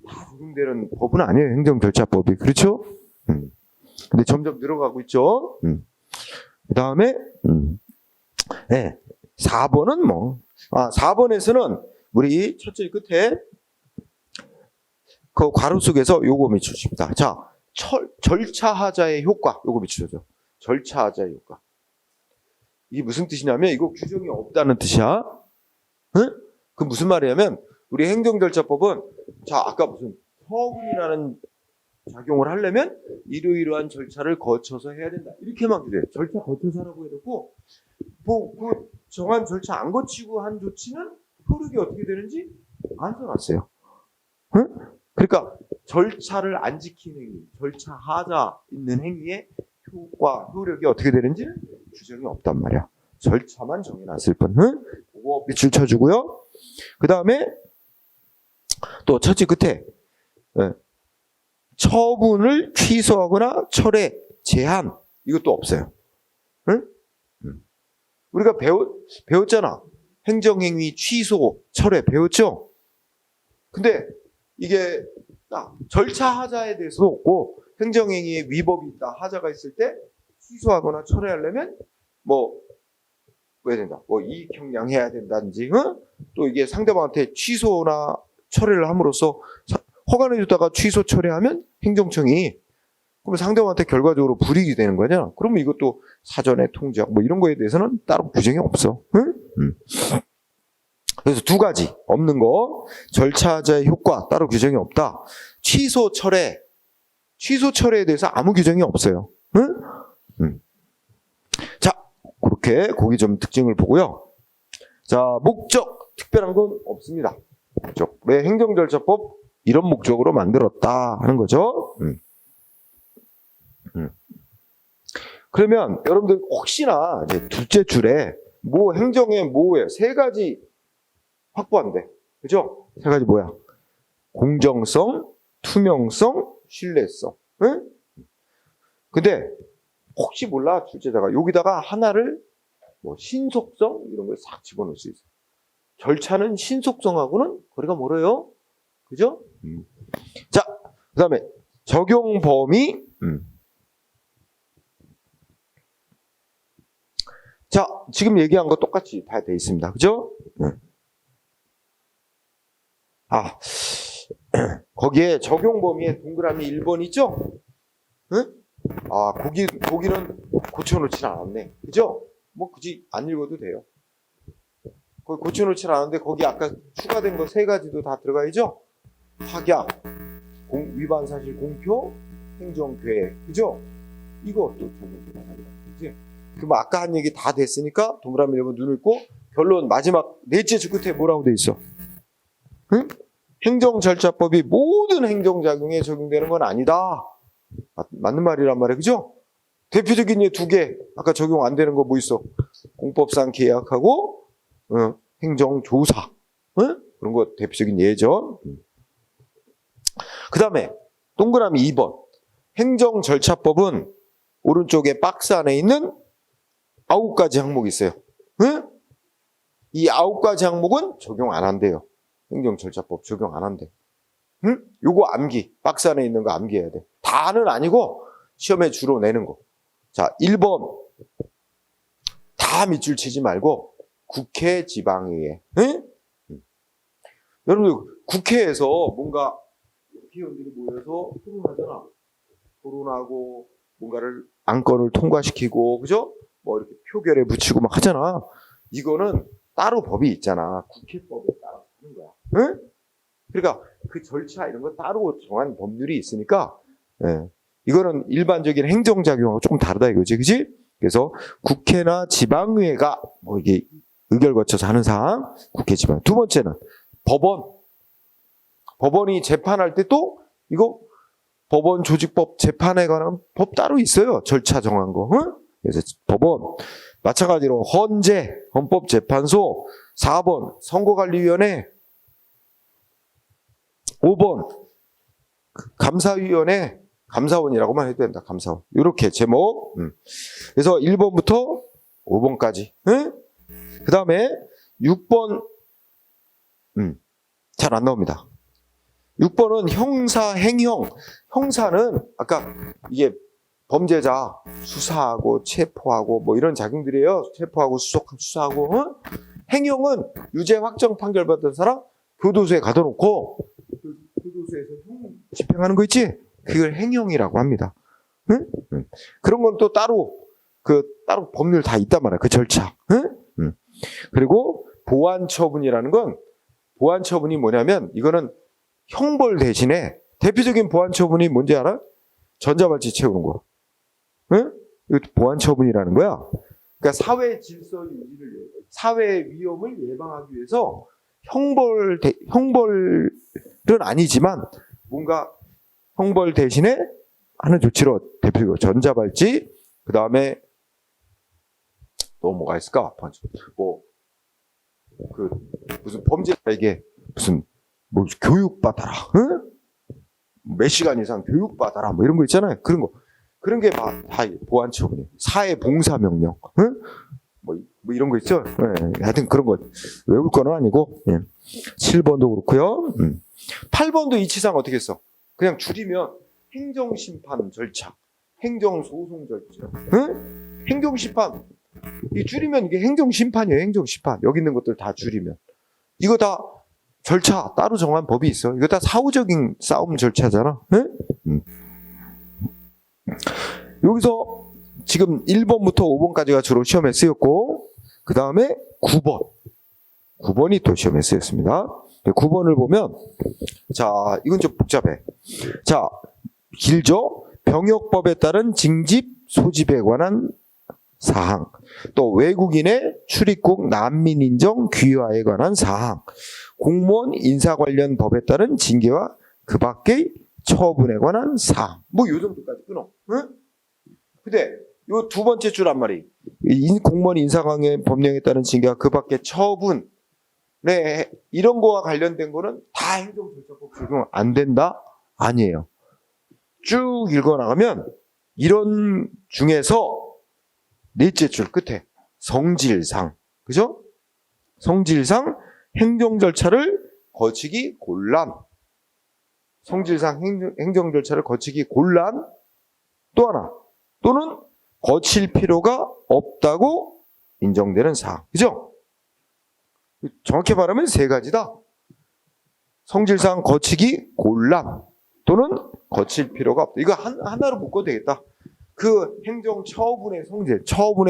다 적용되는 법은 아니에요. 행정절차법이. 그렇죠? 근데 점점 늘어가고 있죠. 그 다음에, 네. 4번은 4번에서는 우리 첫째 끝에 그 괄호 속에서 요거 밑줄칩니다. 자, 절차하자의 효과. 요거 밑줄쳐줘. 절차하자의 효과. 이게 무슨 뜻이냐면 이거 규정이 없다는 뜻이야. 응? 그 무슨 말이냐면 우리 행정절차법은 자 아까 무슨 서훈이라는 작용을 하려면 이러이러한 절차를 거쳐서 해야 된다. 이렇게만 그래. 절차 거쳐서 하라고 해놓고 그 정한 절차 안 거치고 한 조치는 효력이 어떻게 되는지 안 써놨어요. 응? 그러니까 절차를 안 지키는 행위, 절차 하자 있는 행위의 효력이 어떻게 되는지 규정이 없단 말이야. 절차만 정해놨을 뿐. 응? 그거 밑줄 쳐주고요. 그 다음에 또 첫째 끝에 처분을 취소하거나 철회, 제한 이것도 없어요. 응? 우리가 배웠잖아. 행정행위 취소, 철회 배웠죠? 근데 이게 절차 하자에 대해서도 없고 행정행위에 위법이 있다, 하자가 있을 때 취소하거나 철회하려면 왜 된다? 이익 형량해야 된다든지, 응? 또 이게 상대방한테 취소나 철회를 함으로써 허가내줬다가 취소 철회하면 행정청이 그럼 상대방한테 결과적으로 불이익이 되는 거냐? 그러면 이것도 사전에 통지하고 이런 거에 대해서는 따로 규정이 없어. 응? 그래서 두 가지 없는 거 절차자의 효과 따로 규정이 없다. 취소 철회에 대해서 아무 규정이 없어요. 응? 자, 그렇게 거기 좀 특징을 보고요. 자, 목적 특별한 건 없습니다. 목적. 왜 행정절차법 이런 목적으로 만들었다 하는 거죠. 그러면 여러분들 혹시나 이제 둘째 줄에 행정에 뭐예요? 세 가지 확보한대. 그죠? 세 가지 뭐야? 공정성, 투명성, 신뢰성. 응? 근데 혹시 몰라 출제자가 여기다가 하나를 신속성 이런 걸 싹 집어넣을 수 있어요. 절차는 신속성하고는 거리가 멀어요. 그죠? 자, 그 다음에 적용 범위. 자, 지금 얘기한 거 똑같이 다 돼 있습니다. 그죠? 거기에 적용 범위에 동그라미 1번 있죠? 응? 거기는 고쳐놓진 않았네. 그죠? 굳이 안 읽어도 돼요. 거기 고쳐놓진 않았는데 거기 아까 추가된 거 세 가지도 다 들어가야죠? 확약, 위반 사실 공표, 행정계획. 그죠? 이것도 적용되는 거지. 그럼 아까 한 얘기 다 됐으니까 동그라미 1번 눈을 고 결론 마지막 넷째 줄 끝에 뭐라고 돼 있어? 응? 행정절차법이 모든 행정작용에 적용되는 건 아니다. 맞는 말이란 말이에요. 그죠? 대표적인 예 두 개. 아까 적용 안 되는 거 뭐 있어? 공법상 계약하고 행정조사. 그런 거 대표적인 예죠. 그 다음에 동그라미 2번. 행정절차법은 오른쪽에 박스 안에 있는 9가지 항목이 있어요. 응? 이 9가지 항목은 적용 안 한대요. 행정절차법 적용 안 한대. 응? 요거 암기. 박스 안에 있는 거 암기해야 돼. 다는 아니고 시험에 주로 내는 거. 자, 1번. 다 밑줄 치지 말고 국회 지방의회. 응? 여러분 국회에서 뭔가 국회의원들이 모여서 토론하잖아. 토론하고 뭔가를 안건을 통과시키고 그죠? 뭐 이렇게 표결에 붙이고 막 하잖아. 이거는 따로 법이 있잖아. 국회법에 따라 하는 거야. 응? 그러니까 그 절차 이런 거 따로 정한 법률이 있으니까 예. 이거는 일반적인 행정작용하고 조금 다르다 이거지. 그지? 그래서 국회나 지방의회가 뭐 이게 의결 거쳐서 하는 사항 국회 지방. 두 번째는 법원이 재판할 때 또 이거 법원 조직법 재판에 관한 법 따로 있어요. 절차 정한 거. 응? 그래서 법원 마찬가지로 헌재 헌법재판소 4번 선거관리위원회 5번 감사위원회 감사원이라고만 해도 된다. 감사원. 이렇게 제목. 그래서 1번부터 5번까지. 응? 그 다음에 6번 잘 안 나옵니다. 6번은 형사 행형. 형사는 아까 이게 범죄자 수사하고 체포하고 뭐 이런 작용들이에요. 체포하고 수사하고. 응? 행형은 유죄 확정 판결 받은 사람 교도소에 가둬놓고 교도소에서 형 집행하는 거 있지? 그걸 행형이라고 합니다. 응? 그런 건 또 따로 따로 법률 다 있단 말이야. 그 절차. 응? 그리고 보완 처분이라는 건 보완 처분이 뭐냐면 이거는 형벌 대신에 대표적인 보완 처분이 뭔지 알아? 전자발찌 채우는 거. 응? 이것도 보완 처분이라는 거야. 그러니까 사회 질서 유지를 사회 위험을 예방하기 위해서 형벌은 아니지만 뭔가 형벌 대신에 하는 조치로 대표적으로 전자발찌, 그 다음에 또 뭐가 있을까? 무슨 범죄자에게 무슨 뭐 교육받아라, 응? 몇 시간 이상 교육받아라, 뭐 이런 거 있잖아요. 그런 게 다 보완 처분이에요. 사회 봉사 명령, 응? 뭐 이런 거 있죠. 네, 하여튼 그런 거 외울 건 아니고. 예. 7번도 그렇고요. 8번도 이치상 어떻게 했어? 그냥 줄이면 행정심판 절차, 행정소송 절차, 응? 행정심판. 이 줄이면 이게 행정심판이에요. 행정심판. 여기 있는 것들 다 줄이면 이거 다 절차 따로 정한 법이 있어. 이거 다 사후적인 싸움 절차잖아. 응? 여기서 지금 1번부터 5번까지가 주로 시험에 쓰였고, 그 다음에 9번이 또 시험에 쓰였습니다. 9번을 보면, 자, 이건 좀 복잡해. 자, 길죠? 병역법에 따른 징집, 소집에 관한 사항, 또 외국인의 출입국 난민 인정 귀화에 관한 사항, 공무원 인사 관련 법에 따른 징계와 그 밖의 처분에 관한 사항. 뭐 요 정도까지 끊어. 응? 근데 요 두 번째 줄한 말이 공무원 인사관계 법령에 따른 징계와 그 밖의 처분, 네, 이런 거와 관련된 거는 다 행정절차법 적용 안 된다? 아니에요. 쭉 읽어나가면 이런 중에서 넷째 줄 끝에 성질상, 그죠? 성질상 행정절차를 거치기 곤란. 성질상 행정절차를 거치기 곤란. 또 하나, 또는 거칠 필요가 없다고 인정되는 사항. 그죠? 정확히 말하면 세 가지다. 성질상 거치기 곤란 또는 거칠 필요가 없다. 이거 하나로 묶어도 되겠다. 그 행정 처분의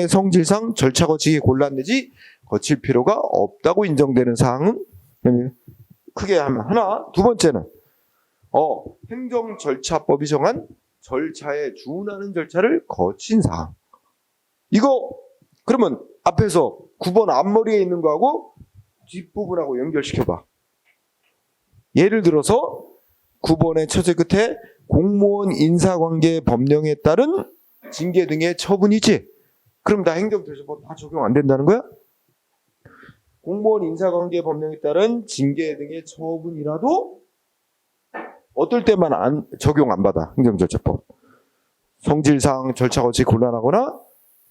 성질상 절차 거치기 곤란 내지 거칠 필요가 없다고 인정되는 사항은 크게 하면 하나. 두 번째는 행정절차법이 정한 절차에 준하는 절차를 거친 사항. 이거 그러면 앞에서 9번 앞머리에 있는 거하고 뒷부분하고 연결시켜봐. 예를 들어서 9번의 첫째 끝에 공무원 인사관계 법령에 따른 징계 등의 처분이지. 그럼 다 행정절차법 다 적용 안 된다는 거야? 공무원 인사관계 법령에 따른 징계 등의 처분이라도 어떨 때만 적용 안 받아. 행정절차법. 성질상 절차가 어찌 곤란하거나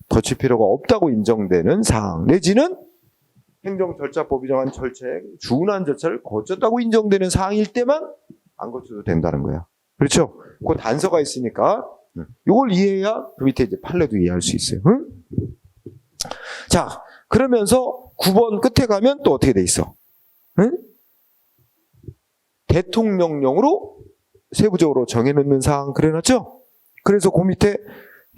거칠 필요가 없다고 인정되는 사항 내지는 행정절차법이 정한 절차에 준한 절차를 거쳤다고 인정되는 사항일 때만 안 거쳐도 된다는 거야. 그렇죠? 그 단서가 있으니까 이걸 이해해야 그 밑에 이제 판례도 이해할 수 있어요. 응? 자, 그러면서 9번 끝에 가면 또 어떻게 돼 있어? 응? 대통령령으로 세부적으로 정해놓는 사항 그래놨죠? 그래서 그 밑에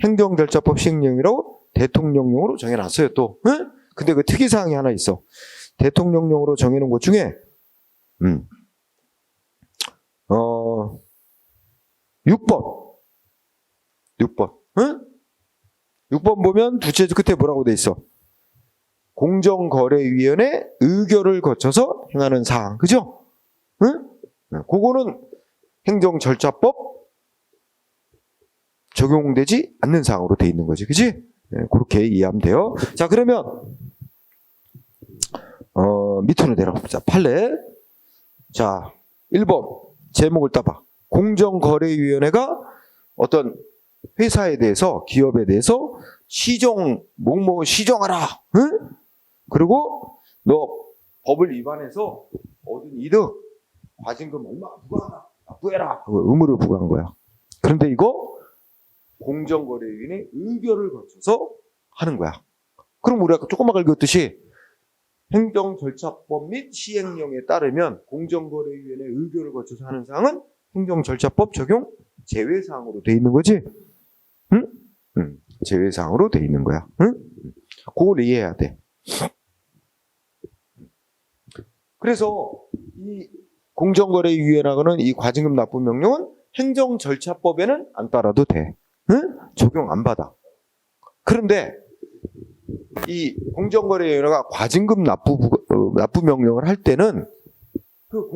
행정절차법 시행령이라고 대통령령으로 정해놨어요 또. 응? 근데 그 특이사항이 하나 있어. 대통령령으로 정해놓은 것 중에 6번. 응? 6번 보면 두째 끝에 뭐라고 돼 있어? 공정거래위원회 의결을 거쳐서 행하는 사항. 그죠? 응? 그거는 행정절차법 적용되지 않는 사항으로 돼 있는 거지. 그지? 네, 그렇게 이해하면 돼요. 자, 그러면 밑으로 내려가보자. 판례. 자, 1번 제목을 따봐. 공정거래위원회가 어떤 회사에 대해서, 기업에 대해서 뭐뭐 시정하라. 응? 그리고 너 법을 위반해서 얻은 이득, 과징금 얼마 부과하라. 납부해라. 의무를 부과한 거야. 그런데 이거 공정거래위원회 의결을 거쳐서 하는 거야. 그럼 우리가 아까 조금 아까 읽었듯이 행정절차법 및 시행령에 따르면 공정거래위원회 의결을 거쳐서 하는 사항은 행정절차법 적용 제외사항으로 돼 있는 거지. 응? 제외사항으로 돼 있는 거야. 응? 그걸 이해해야 돼. 그래서 이 공정거래위원회라고는 이 과징금 납부 명령은 행정절차법에는 안 따라도 돼. 응? 적용 안 받아. 그런데 이 공정거래위원회가 과징금 납부 명령을 할 때는 그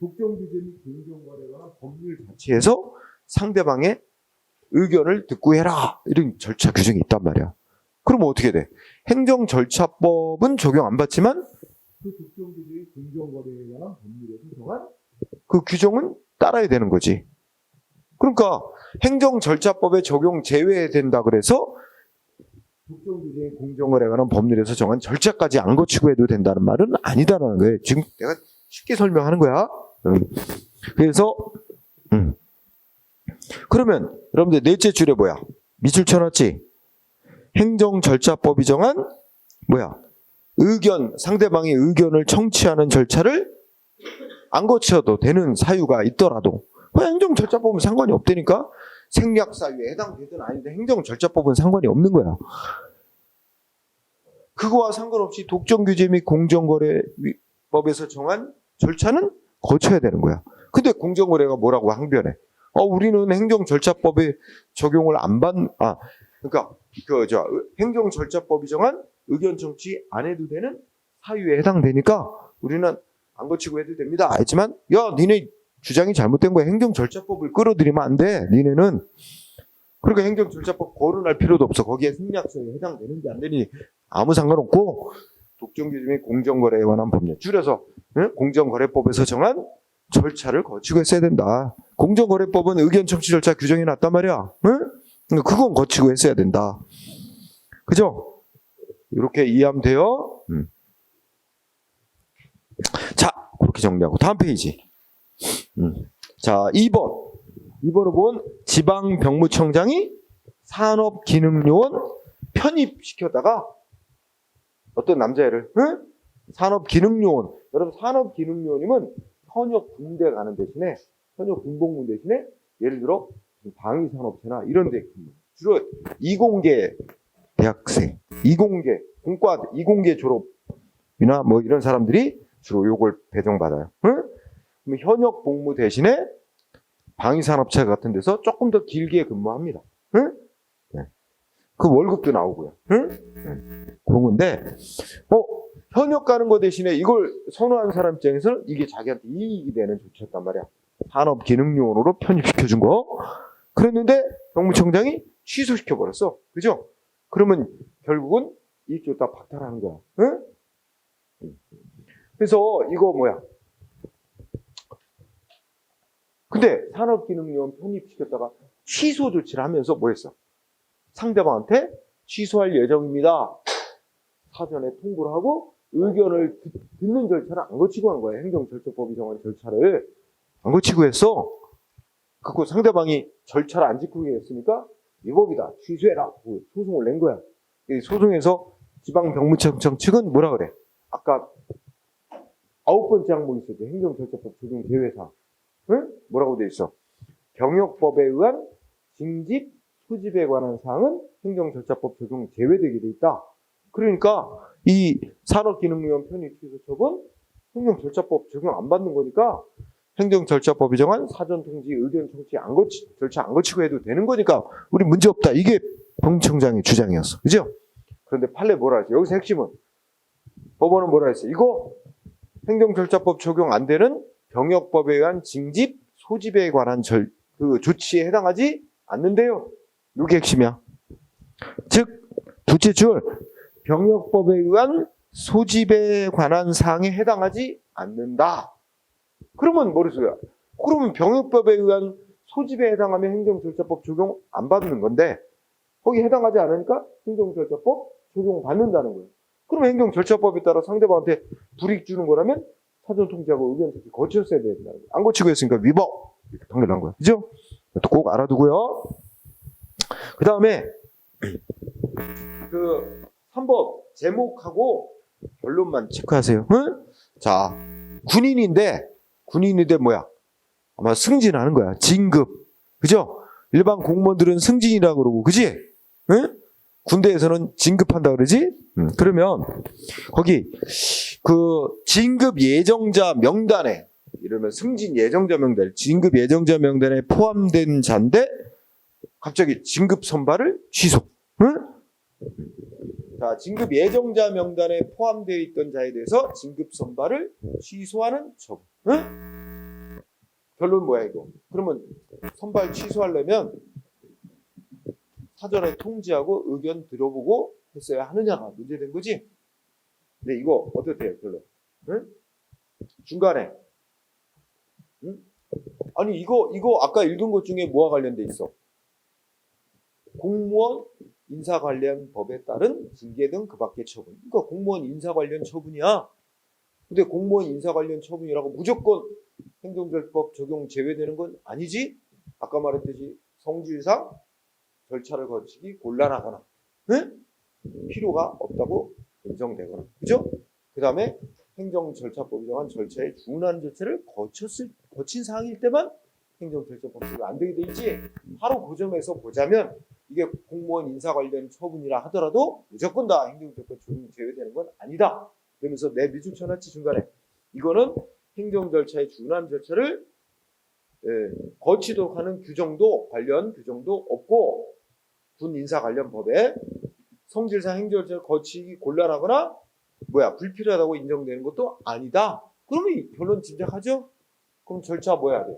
독점규제 및 공정거래에 관한 법률 자체에서 상대방의 의견을 듣고 해라. 이런 절차 규정이 있단 말이야. 그럼 어떻게 돼? 행정절차법은 적용 안 받지만 그 독점규제의 공정거래에 관한 법률에서 정한 그 규정은 따라야 되는 거지. 그러니까 행정절차법에 적용 제외된다 그래서 독점규제의 공정거래에 관한 법률에서 정한 절차까지 안 거치고 해도 된다는 말은 아니다라는 거예요. 지금 내가 쉽게 설명하는 거야. 그래서 그러면 여러분들 넷째 줄에 뭐야? 밑줄 쳐놨지? 행정절차법이 정한 뭐야? 상대방의 의견을 청취하는 절차를 안 거쳐도 되는 사유가 있더라도 행정절차법은 상관이 없다니까? 생략사유에 해당되든 아닌데 행정절차법은 상관이 없는 거야. 그거와 상관없이 독점규제 및 공정거래법에서 정한 절차는 거쳐야 되는 거야. 근데 공정거래가 뭐라고 항변해? 우리는 행정절차법에 적용을 그러니까 행정절차법이 정한 의견 청취 안 해도 되는 사유에 해당되니까 우리는 안 거치고 해도 됩니다. 했지만 니네 주장이 잘못된 거야. 행정절차법을 끌어들이면 안 돼. 니네는. 그러니까 행정절차법 거론할 필요도 없어. 거기에 생략서에 해당되는지 안 되는지 아무 상관없고 독점규제 및 공정거래에 관한 법률. 줄여서 공정거래법에서 정한 절차를 거치고 했어야 된다. 공정거래법은 의견 청취 절차 규정이 났단 말이야. 응? 그건 거치고 했어야 된다. 그죠? 이렇게 이해하면 돼요. 자, 그렇게 정리하고 다음 페이지. 자, 2번으로 본 지방병무청장이 산업기능요원 편입시켰다가 어떤 남자애를 산업기능요원. 여러분 산업기능요원이면 현역 군대 가는 대신에 현역 군복무 대신에 예를 들어 방위산업체나 이런 데 주로 이공계 대학생, 이공계 공과 이공계 졸업이나 뭐 이런 사람들이 주로 요걸 배정받아요. 그럼 현역 복무 대신에 방위산업체 같은 데서 조금 더 길게 근무합니다. 네. 그 월급도 나오고요. 그런 건데 현역 가는 거 대신에 이걸 선호하는 사람 입장에서는 이게 자기한테 이익이 되는 조치였단 말이야. 산업기능요원으로 편입시켜준 거. 그랬는데 병무청장이 취소시켜버렸어. 그죠? 그러면 결국은 이익 다 박탈하는 거야. 그래서 이거 뭐야? 근데 산업기능요원 편입시켰다가 취소 조치를 하면서 뭐 했어? 상대방한테 취소할 예정입니다. 사전에 통보를 하고 의견을 듣는 절차를 안 거치고 한 거야. 행정절차법이 정한 절차를 안 거치고 했어. 그거 상대방이 절차를 안 지키게 했으니까 위법이다. 취소해라. 소송을 낸 거야. 이 소송에서 지방병무청청 측은 뭐라 그래? 아까 9번째 항목 있었죠. 행정절차법 적용 제외사항. 응? 뭐라고 돼 있어? 병역법에 의한 징집, 소집에 관한 사항은 행정절차법 적용 제외되게 돼 있다. 그러니까 이 산업기능위원 편의 취소처분 행정절차법 적용 안 받는 거니까 행정절차법이 정한 사전통지, 의견 청취 절차 안 거치고 해도 되는 거니까 우리 문제 없다. 이게 병청장의 주장이었어. 그죠? 그런데 판례 뭐라 했어? 여기서 핵심은 법원은 뭐라 했어? 이거 행정절차법 적용 안 되는 병역법에 의한 징집, 소집에 관한 그 조치에 해당하지 않는데요. 이게 핵심이야. 즉 둘째 줄 병역법에 의한 소집에 관한 사항에 해당하지 않는다. 그러면 머릿속에 그러면 병역법에 의한 소집에 해당하면 행정절차법 적용 안 받는 건데 거기 해당하지 않으니까 행정절차법 적용 받는다는 거예요. 그럼 행정절차법에 따라 상대방한테 불이익 주는 거라면 사전통지하고 의견 청취 거쳤어야 된다는 거예요. 안 거치고 했으니까 위법. 이렇게 판결한 거예요. 그죠? 꼭 알아두고요. 그 다음에 그 3번 제목하고 결론만 체크하세요. 응? 자, 군인인데 뭐야? 아마 승진하는 거야. 진급. 그죠? 일반 공무원들은 승진이라고 그러고, 그지? 응? 군대에서는 진급한다 그러지? 그러면 거기 그 진급 예정자 명단에 이러면 승진 예정자 명단, 진급 예정자 명단에 포함된 자인데 갑자기 진급 선발을 취소. 응? 자, 진급 예정자 명단에 포함되어 있던 자에 대해서 진급 선발을 취소하는 처분. 응? 결론 뭐야 이거? 그러면 선발 취소하려면 사전에 통지하고 의견 들어보고 했어야 하느냐가 문제된 거지? 근데 이거 어떻게 해요 결론? 응? 중간에 응? 아니 이거 아까 읽은 것 중에 뭐와 관련돼 있어? 공무원 인사 관련 법에 따른 징계 등 그 밖의 처분. 그러니까 공무원 인사 관련 처분이야. 근데 공무원 인사 관련 처분이라고 무조건 행정절차법 적용 제외되는 건 아니지? 아까 말했듯이 성질상 절차를 거치기 곤란하거나 응? 필요가 없다고 인정되거나 그죠? 그 다음에 행정절차법이 정한 절차에 준하는 절차를 거친 사항일 때만 행정절차법 적용 안 되게 돼 있지. 바로 그 점에서 보자면 이게 공무원 인사 관련 처분이라 하더라도 무조건 다 행정절차법 적용 제외되는 건 아니다. 그러면서 내 미중 쳐놨지 중간에. 이거는 행정절차에 준하는 절차를 거치도록 하는 관련 규정도 없고 군 인사 관련 법에 성질상 행정절차를 거치기 곤란하거나 불필요하다고 인정되는 것도 아니다. 그러면 이 결론 짐작하죠? 그럼 절차 뭐 해야 돼?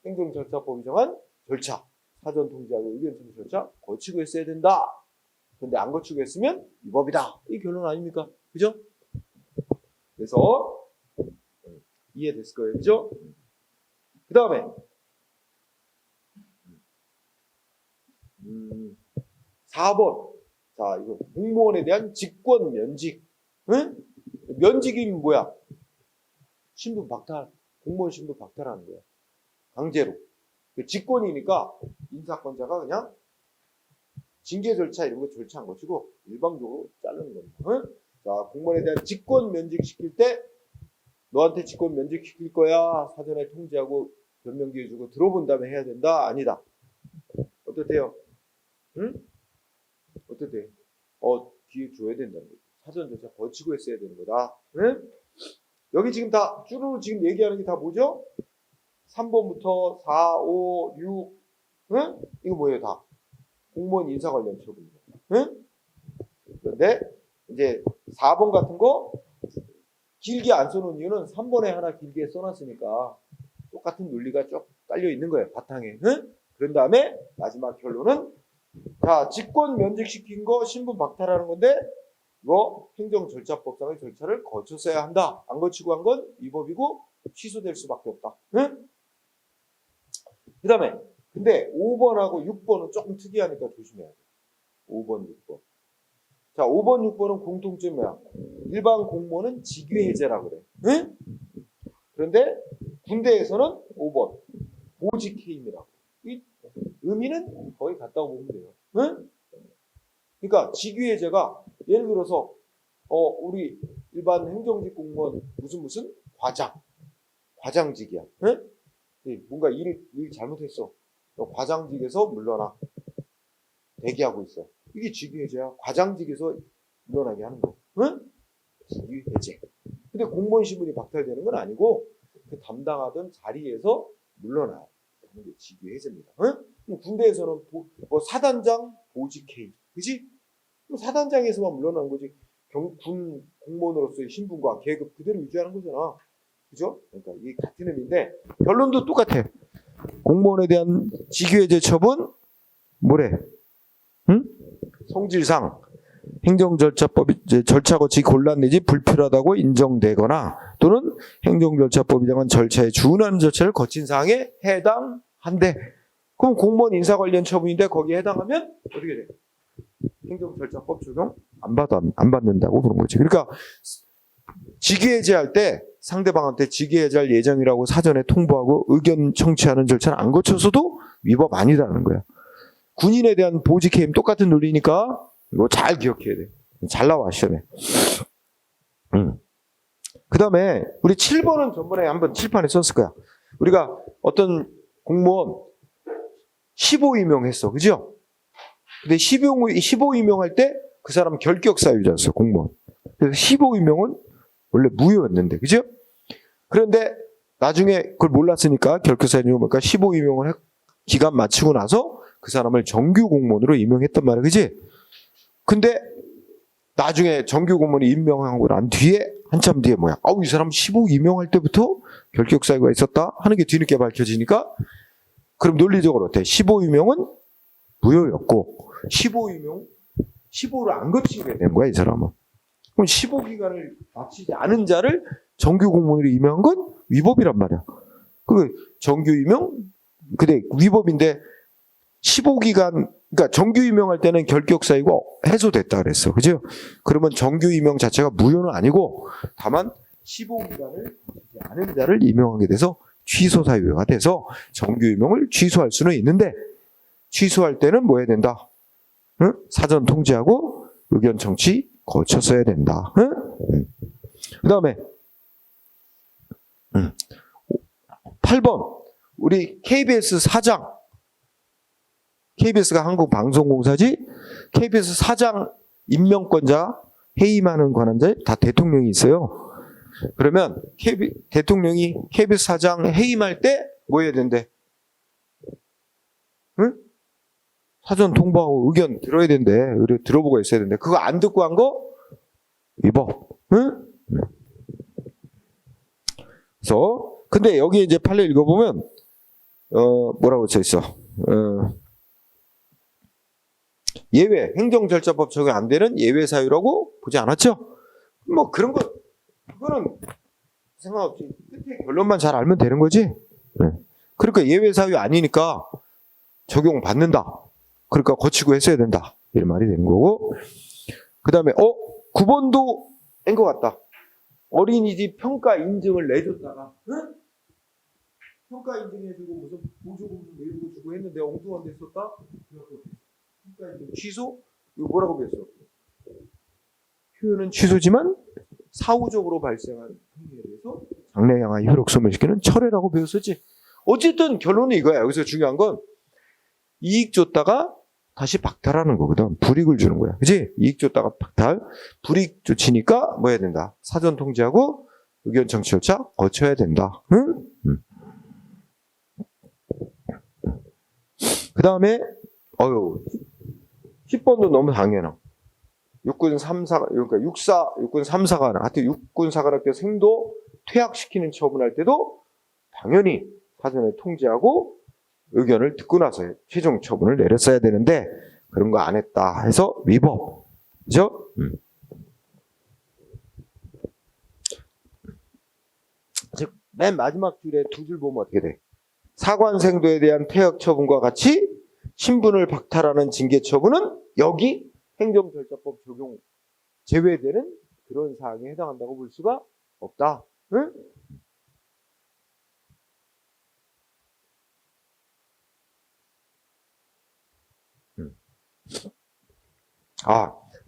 행정절차법이 정한 절차, 사전 통지하고 의견 청취 절차 거치고 했어야 된다. 근데 안 거치고 했으면 위법이다. 이 결론 아닙니까? 그죠? 그래서 이해됐을 거예요. 그죠? 그 다음에 4번. 자, 이거 공무원에 대한 직권 면직. 응? 면직이면 뭐야? 신분 박탈. 공무원 신분 박탈하는 거야. 강제로. 직권이니까 인사권자가 그냥 징계 절차 이런 거 절차 안 거치고 일방적으로 자르는 겁니다. 응? 자, 공무원에 대한 직권 면직 시킬 때 너한테 직권 면직 시킬 거야. 사전에 통지하고 변명 기회 주고 들어본 다음에 해야 된다. 아니다. 어떻대요? 응? 어떻대? 기회 줘야 된다는 거지. 사전 절차 거치고 했어야 되는 거다. 응? 여기 지금 다 쭈루루 지금 얘기하는 게 다 뭐죠? 3번부터 4, 5, 6, 응? 이거 뭐예요 다? 공무원 인사 관련 처분입니다. 응? 그런데 이제 4번 같은 거 길게 안 써놓은 이유는 3번에 하나 길게 써놨으니까 똑같은 논리가 쭉 깔려 있는 거예요. 바탕에. 응? 그런 다음에 마지막 결론은 자, 직권 면직시킨 거 신분 박탈하는 건데 이거 행정절차법상의 절차를 거쳤어야 한다. 안 거치고 한 건 위법이고 취소될 수밖에 없다. 응? 그 다음에 근데 5번하고 6번은 조금 특이하니까 조심해야 돼. 5번, 6번. 자, 5번, 6번은 공통점이 뭐야? 일반 공무원은 직위해제라고 그래. 응? 그런데 군대에서는 5번 보직해임이라고. 이 의미는 거의 같다고 보면 돼요. 응? 그러니까 직위해제가 예를 들어서 우리 일반 행정직 공무원 무슨 과장직이야. 응? 뭔가 일 잘못했어. 너 과장직에서 물러나. 대기하고 있어. 이게 직위해제야. 과장직에서 물러나게 하는 거. 응? 직위해제. 근데 공무원 신분이 박탈되는 건 아니고 그 담당하던 자리에서 물러나야 하는 게 직위해제입니다. 응? 군대에서는 사단장 보직해임. 그지? 사단장에서만 물러나는 거지. 군 공무원으로서의 신분과 계급 그대로 유지하는 거잖아. 그죠? 그러니까 이게 같은 의미인데 결론도 똑같아. 공무원에 대한 직위해제 처분 뭐래? 응? 성질상 행정절차법 절차 거치기 곤란 내지 불필요하다고 인정되거나 또는 행정절차법이 정한 절차에 준하는 절차를 거친 사항에 해당한대. 그럼 공무원 인사 관련 처분인데 거기에 해당하면 어떻게 돼? 행정절차법 적용 안 받는다고 그런 거지. 그러니까 직위해제할 때 상대방한테 직위해제할 예정이라고 사전에 통보하고 의견 청취하는 절차를 안 거쳐서도 위법 아니라는 거야. 군인에 대한 보직해임 똑같은 논리니까 이거 잘 기억해야 돼. 잘 나와 시험에. 그 다음에 우리 7번은 전번에 한번 칠판에 썼을 거야. 우리가 어떤 공무원 15 임용했어. 그죠? 근데 15 임용할 때 그 사람 결격 사유자였어. 공무원. 그래서 15 임용은 원래 무효였는데. 그죠? 그런데 나중에 그걸 몰랐으니까 결격 사유가 뭘까? 15 임용을 기간 마치고 나서 그 사람을 정규 공무원으로 임명했단 말이야. 그지? 근데 나중에 정규 공무원이 임명하고 난 뒤에 한참 뒤에 뭐야? 이 사람 15 임명할 때부터 결격 사유가 있었다 하는 게 뒤늦게 밝혀지니까 그럼 논리적으로 어때? 15 임명은 무효였고 15를 안 거치게 된 거야, 이 사람은. 그럼 15기간을 마치지 않은 자를 정규 공무원으로 임명한 건 위법이란 말이야. 그 정규 임명? 근데 위법인데 15기간 그러니까 정규 임명할 때는 결격 사유가 해소됐다 그랬어. 그죠? 그러면 정규 임명 자체가 무효는 아니고 다만 15기간을 거치지 않은 자를 임명하게 돼서 취소 사유가 돼서 정규 임명을 취소할 수는 있는데 취소할 때는 뭐 해야 된다? 응? 사전 통지하고 의견 청취 거쳤어야 된다. 응? 그 다음에 8번 우리 KBS 사장 KBS가 한국방송공사지 KBS 사장 임명권자 해임하는 권한자 다 대통령이 있어요. 그러면 대통령이 KBS 사장 해임할 때 뭐 해야 된대? 응? 사전 통보하고 의견 들어야 된대. 들어보고 있어야 된대. 그거 안 듣고 한 거 위법. 응? 그래서 근데 여기 이제 판례 읽어보면 뭐라고 써 있어? 예외, 행정절차법 적용 안 되는 예외 사유라고 보지 않았죠? 뭐 그런 거, 그거는 생각 없이 끝에 결론만 잘 알면 되는 거지? 네. 그러니까 예외 사유 아니니까 적용 받는다. 그러니까 거치고 했어야 된다. 이런 말이 되는 거고. 그 다음에 9번도 낸 것 같다. 어린이집 평가 인증을 내줬다가 응? 평가 인증해주고 무슨 보조금 이런 거 주고 했는데 엉뚱한 데 썼다? 취소? 이거 뭐라고 배웠어? 표현은 취소지만 사후적으로 발생한 행위에 대해서 장래 향한 효력소멸 시키는 철회라고 배웠었지. 어쨌든 결론은 이거야. 여기서 중요한 건 이익 줬다가 다시 박탈하는 거거든. 불이익을 주는 거야. 그지? 이익 줬다가 박탈. 불이익 조치니까 뭐 해야 된다? 사전 통지하고 의견 청취 절차 거쳐야 된다. 응? 그 다음에 10번도 너무 당연해. 육군 3사, 그러니까 육군 3사관, 하여튼 육군 사관학교 생도 퇴학시키는 처분할 때도 당연히 사전에 통지하고 의견을 듣고 나서 최종 처분을 내렸어야 되는데 그런 거 안 했다 해서 위법. 그죠? 즉, 맨 마지막 줄에 두 줄 보면 어떻게 돼? 사관생도에 대한 폐역 처분과 같이 신분을 박탈하는 징계 처분은 여기 행정절차법 적용 제외되는 그런 사항에 해당한다고 볼 수가 없다. 응?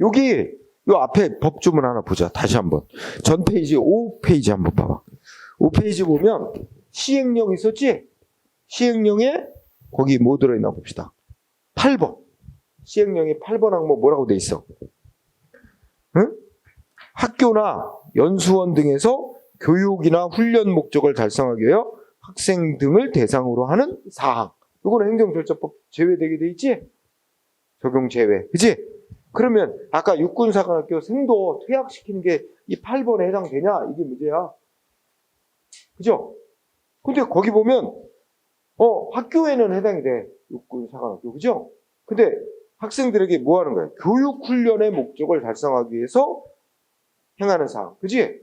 여기 요 앞에 법조문 하나 보자. 다시 한번. 전 페이지 5페이지 한번 봐봐. 5페이지 보면 시행령 있었지? 시행령에 거기 뭐 들어있나 봅시다. 8번. 시행령에 8번 항목 뭐라고 돼 있어? 응? 학교나 연수원 등에서 교육이나 훈련 목적을 달성하기 위하여 학생 등을 대상으로 하는 사항. 이거는 행정절차법 제외되게 돼 있지? 적용 제외. 그치? 그러면 아까 육군사관학교 생도 퇴학시키는 게 이 8번에 해당되냐? 이게 문제야. 그죠? 근데 거기 보면 학교에는 해당이 돼. 육군사관학교. 그죠? 근데 학생들에게 뭐 하는 거야? 교육훈련의 목적을 달성하기 위해서 행하는 사항. 그지?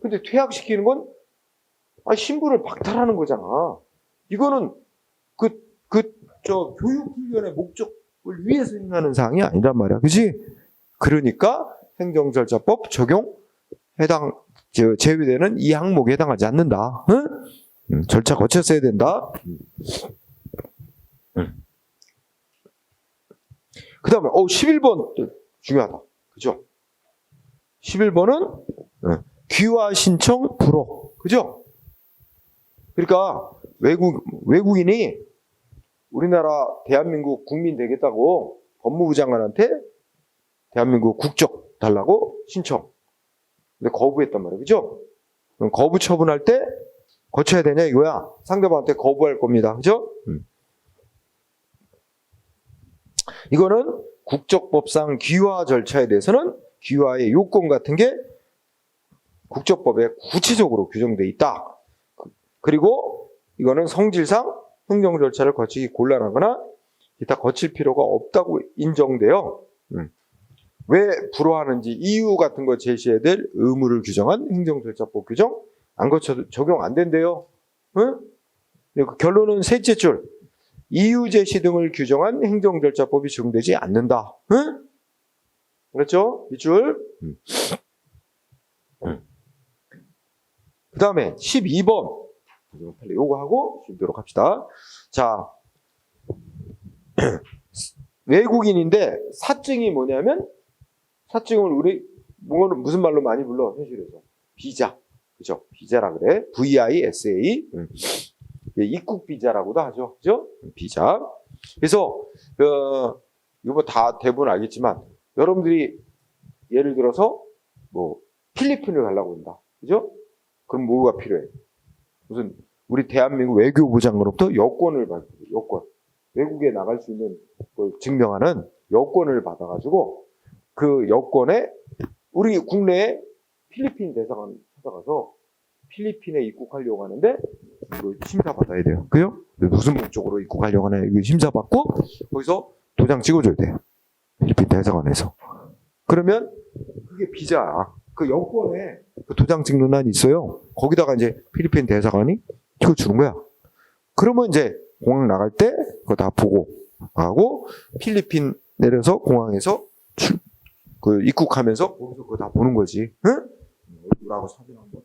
근데 퇴학시키는 건 신분을 박탈하는 거잖아. 이거는 교육훈련의 목적을 위해서 행하는 사항이 아니란 말이야. 그지? 그러니까 행정절차법 적용 제외되는 이 항목에 해당하지 않는다. 응? 절차 거쳤어야 된다. 그 다음에 11번 중요하다. 그죠? 11번은 귀화 신청 불허. 그죠? 그러니까 외국인이 우리나라 대한민국 국민 되겠다고 법무부 장관한테 대한민국 국적 달라고 신청. 근데 거부했단 말이에요. 그죠? 그럼 거부 처분할 때 거쳐야 되냐 이거야. 상대방한테 거부할 겁니다. 그죠? 이거는 국적법상 귀화 절차에 대해서는 귀화의 요건 같은 게 국적법에 구체적으로 규정돼 있다. 그리고 이거는 성질상 행정 절차를 거치기 곤란하거나 기타 거칠 필요가 없다고 인정돼요. 왜 불허하는지 이유 같은 거 제시해야 될 의무를 규정한 행정절차법 규정 안 거쳐도 적용 안 된대요. 응? 결론은 셋째 줄. 이유 제시 등을 규정한 행정절차법이 적용되지 않는다. 응? 그렇죠? 밑줄. 그 다음에 12번. 빨리 요거 하고 쉬도록 합시다. 자, 외국인인데 사증이 뭐냐면 사증을 우리 무슨 말로 많이 불러 현실에서 비자. 그죠? 비자라 그래. VISA. 입국 비자라고도 하죠. 그죠? 비자. 그래서 이거 다 대부분 알겠지만 여러분들이 예를 들어서 뭐 필리핀을 가려고 한다. 그죠? 그럼 뭐가 필요해? 무슨 우리 대한민국 외교부 장관으로부터 여권을 받고 여권. 외국에 나갈 수 있는 걸 증명하는 여권을 받아가지고 그 여권에 우리 국내에 필리핀 대사관 찾아가서 필리핀에 입국하려고 하는데 이거 심사받아야 돼요. 그죠? 무슨 목적으로 입국하려고 하나 이거 심사받고 거기서 도장 찍어줘야 돼요. 필리핀 대사관에서. 그러면 그게 비자야. 그 여권에 그 도장 찍는 한 있어요. 거기다가 이제 필리핀 대사관이 이거 주는 거야. 그러면 이제 공항 나갈 때 그거 다 보고 하고 필리핀 내려서 공항에서 입국하면서 거기서 그거 다 보는 거지. 응? 얼굴하고 사진 한번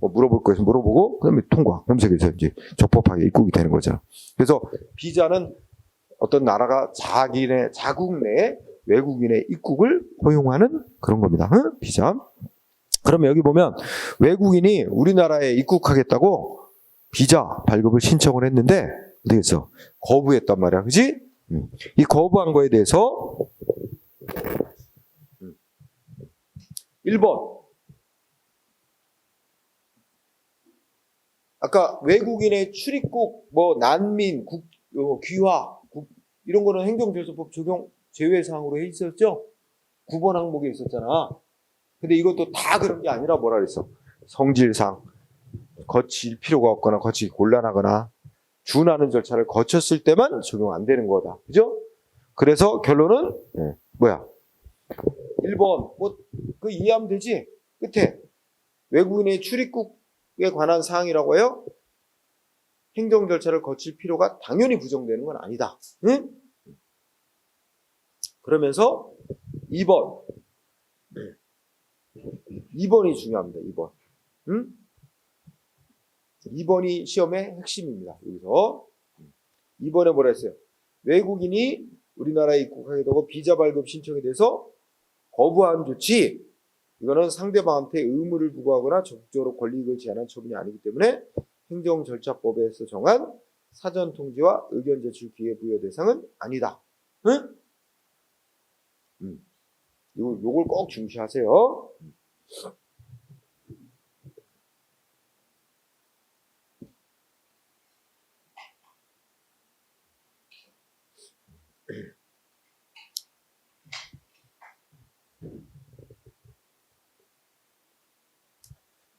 물어볼 거에서 물어보고 그다음에 통과. 그러면서 이제 적법하게 입국이 되는 거잖아. 그래서 비자는 어떤 나라가 자국 내에 외국인의 입국을 허용하는 그런 겁니다. 응? 비자. 그러면 여기 보면 외국인이 우리나라에 입국하겠다고 비자 발급을 신청을 했는데 어떻게 했어? 거부했단 말이야. 그지? 이 거부한 거에 대해서 1번 아까 외국인의 출입국, 난민, 귀화 이런 거는 행정절차법 적용 제외사항으로 해 있었죠? 9번 항목에 있었잖아. 근데 이것도 다 그런 게 아니라 뭐라 그랬어? 성질상 거칠 필요가 없거나 거치기 곤란하거나 준하는 절차를 거쳤을 때만 적용 안 되는 거다. 그죠? 그래서 결론은 뭐야? 1번 그 이해하면 되지? 끝에 외국인의 출입국에 관한 사항이라고 해요? 행정 절차를 거칠 필요가 당연히 부정되는 건 아니다. 응? 그러면서 2번이 중요합니다. 2번. 응? 2번이 시험의 핵심입니다. 여기서 2번에 뭐라 했어요? 외국인이 우리나라에 입국하게 되고 비자 발급 신청에 대해서 거부한 조치, 이거는 상대방한테 의무를 부과하거나 적극적으로 권리익을 제한한 처분이 아니기 때문에 행정절차법에서 정한 사전 통지와 의견 제출 기회 부여 대상은 아니다. 응? 요걸 꼭 중시하세요.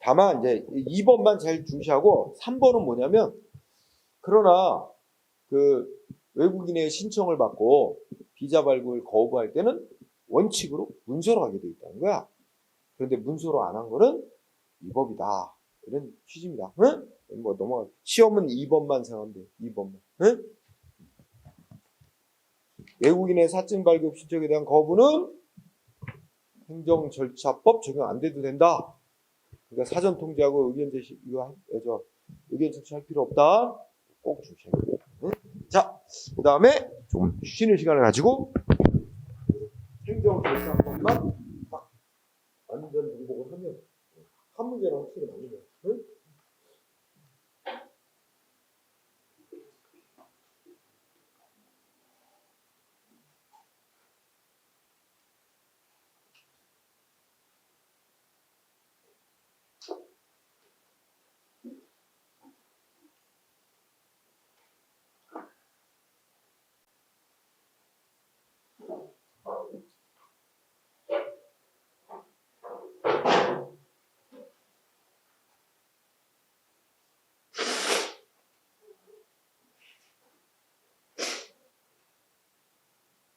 다만 이제 2번만 잘 중시하고 3번은 뭐냐면, 그러나 그 외국인의 신청을 받고 비자 발급을 거부할 때는 원칙으로 문서로 하게 돼 있다는 거야. 그런데 문서로 안 한 거는 위법이다. 이런 취지입니다. 응? 뭐 넘어가. 시험은 2번만 생각하면 돼. 2번만. 응? 외국인의 사증 발급 신청에 대한 거부는 행정절차법 적용 안 돼도 된다. 그러니까 사전 통지하고 의견 제시, 의견 제시할 필요 없다. 꼭 주셔야 돼요. 응? 자, 그 다음에 좀 쉬는 시간을 가지고 행정절차법만 딱 완전 등록을 하면 한 문제는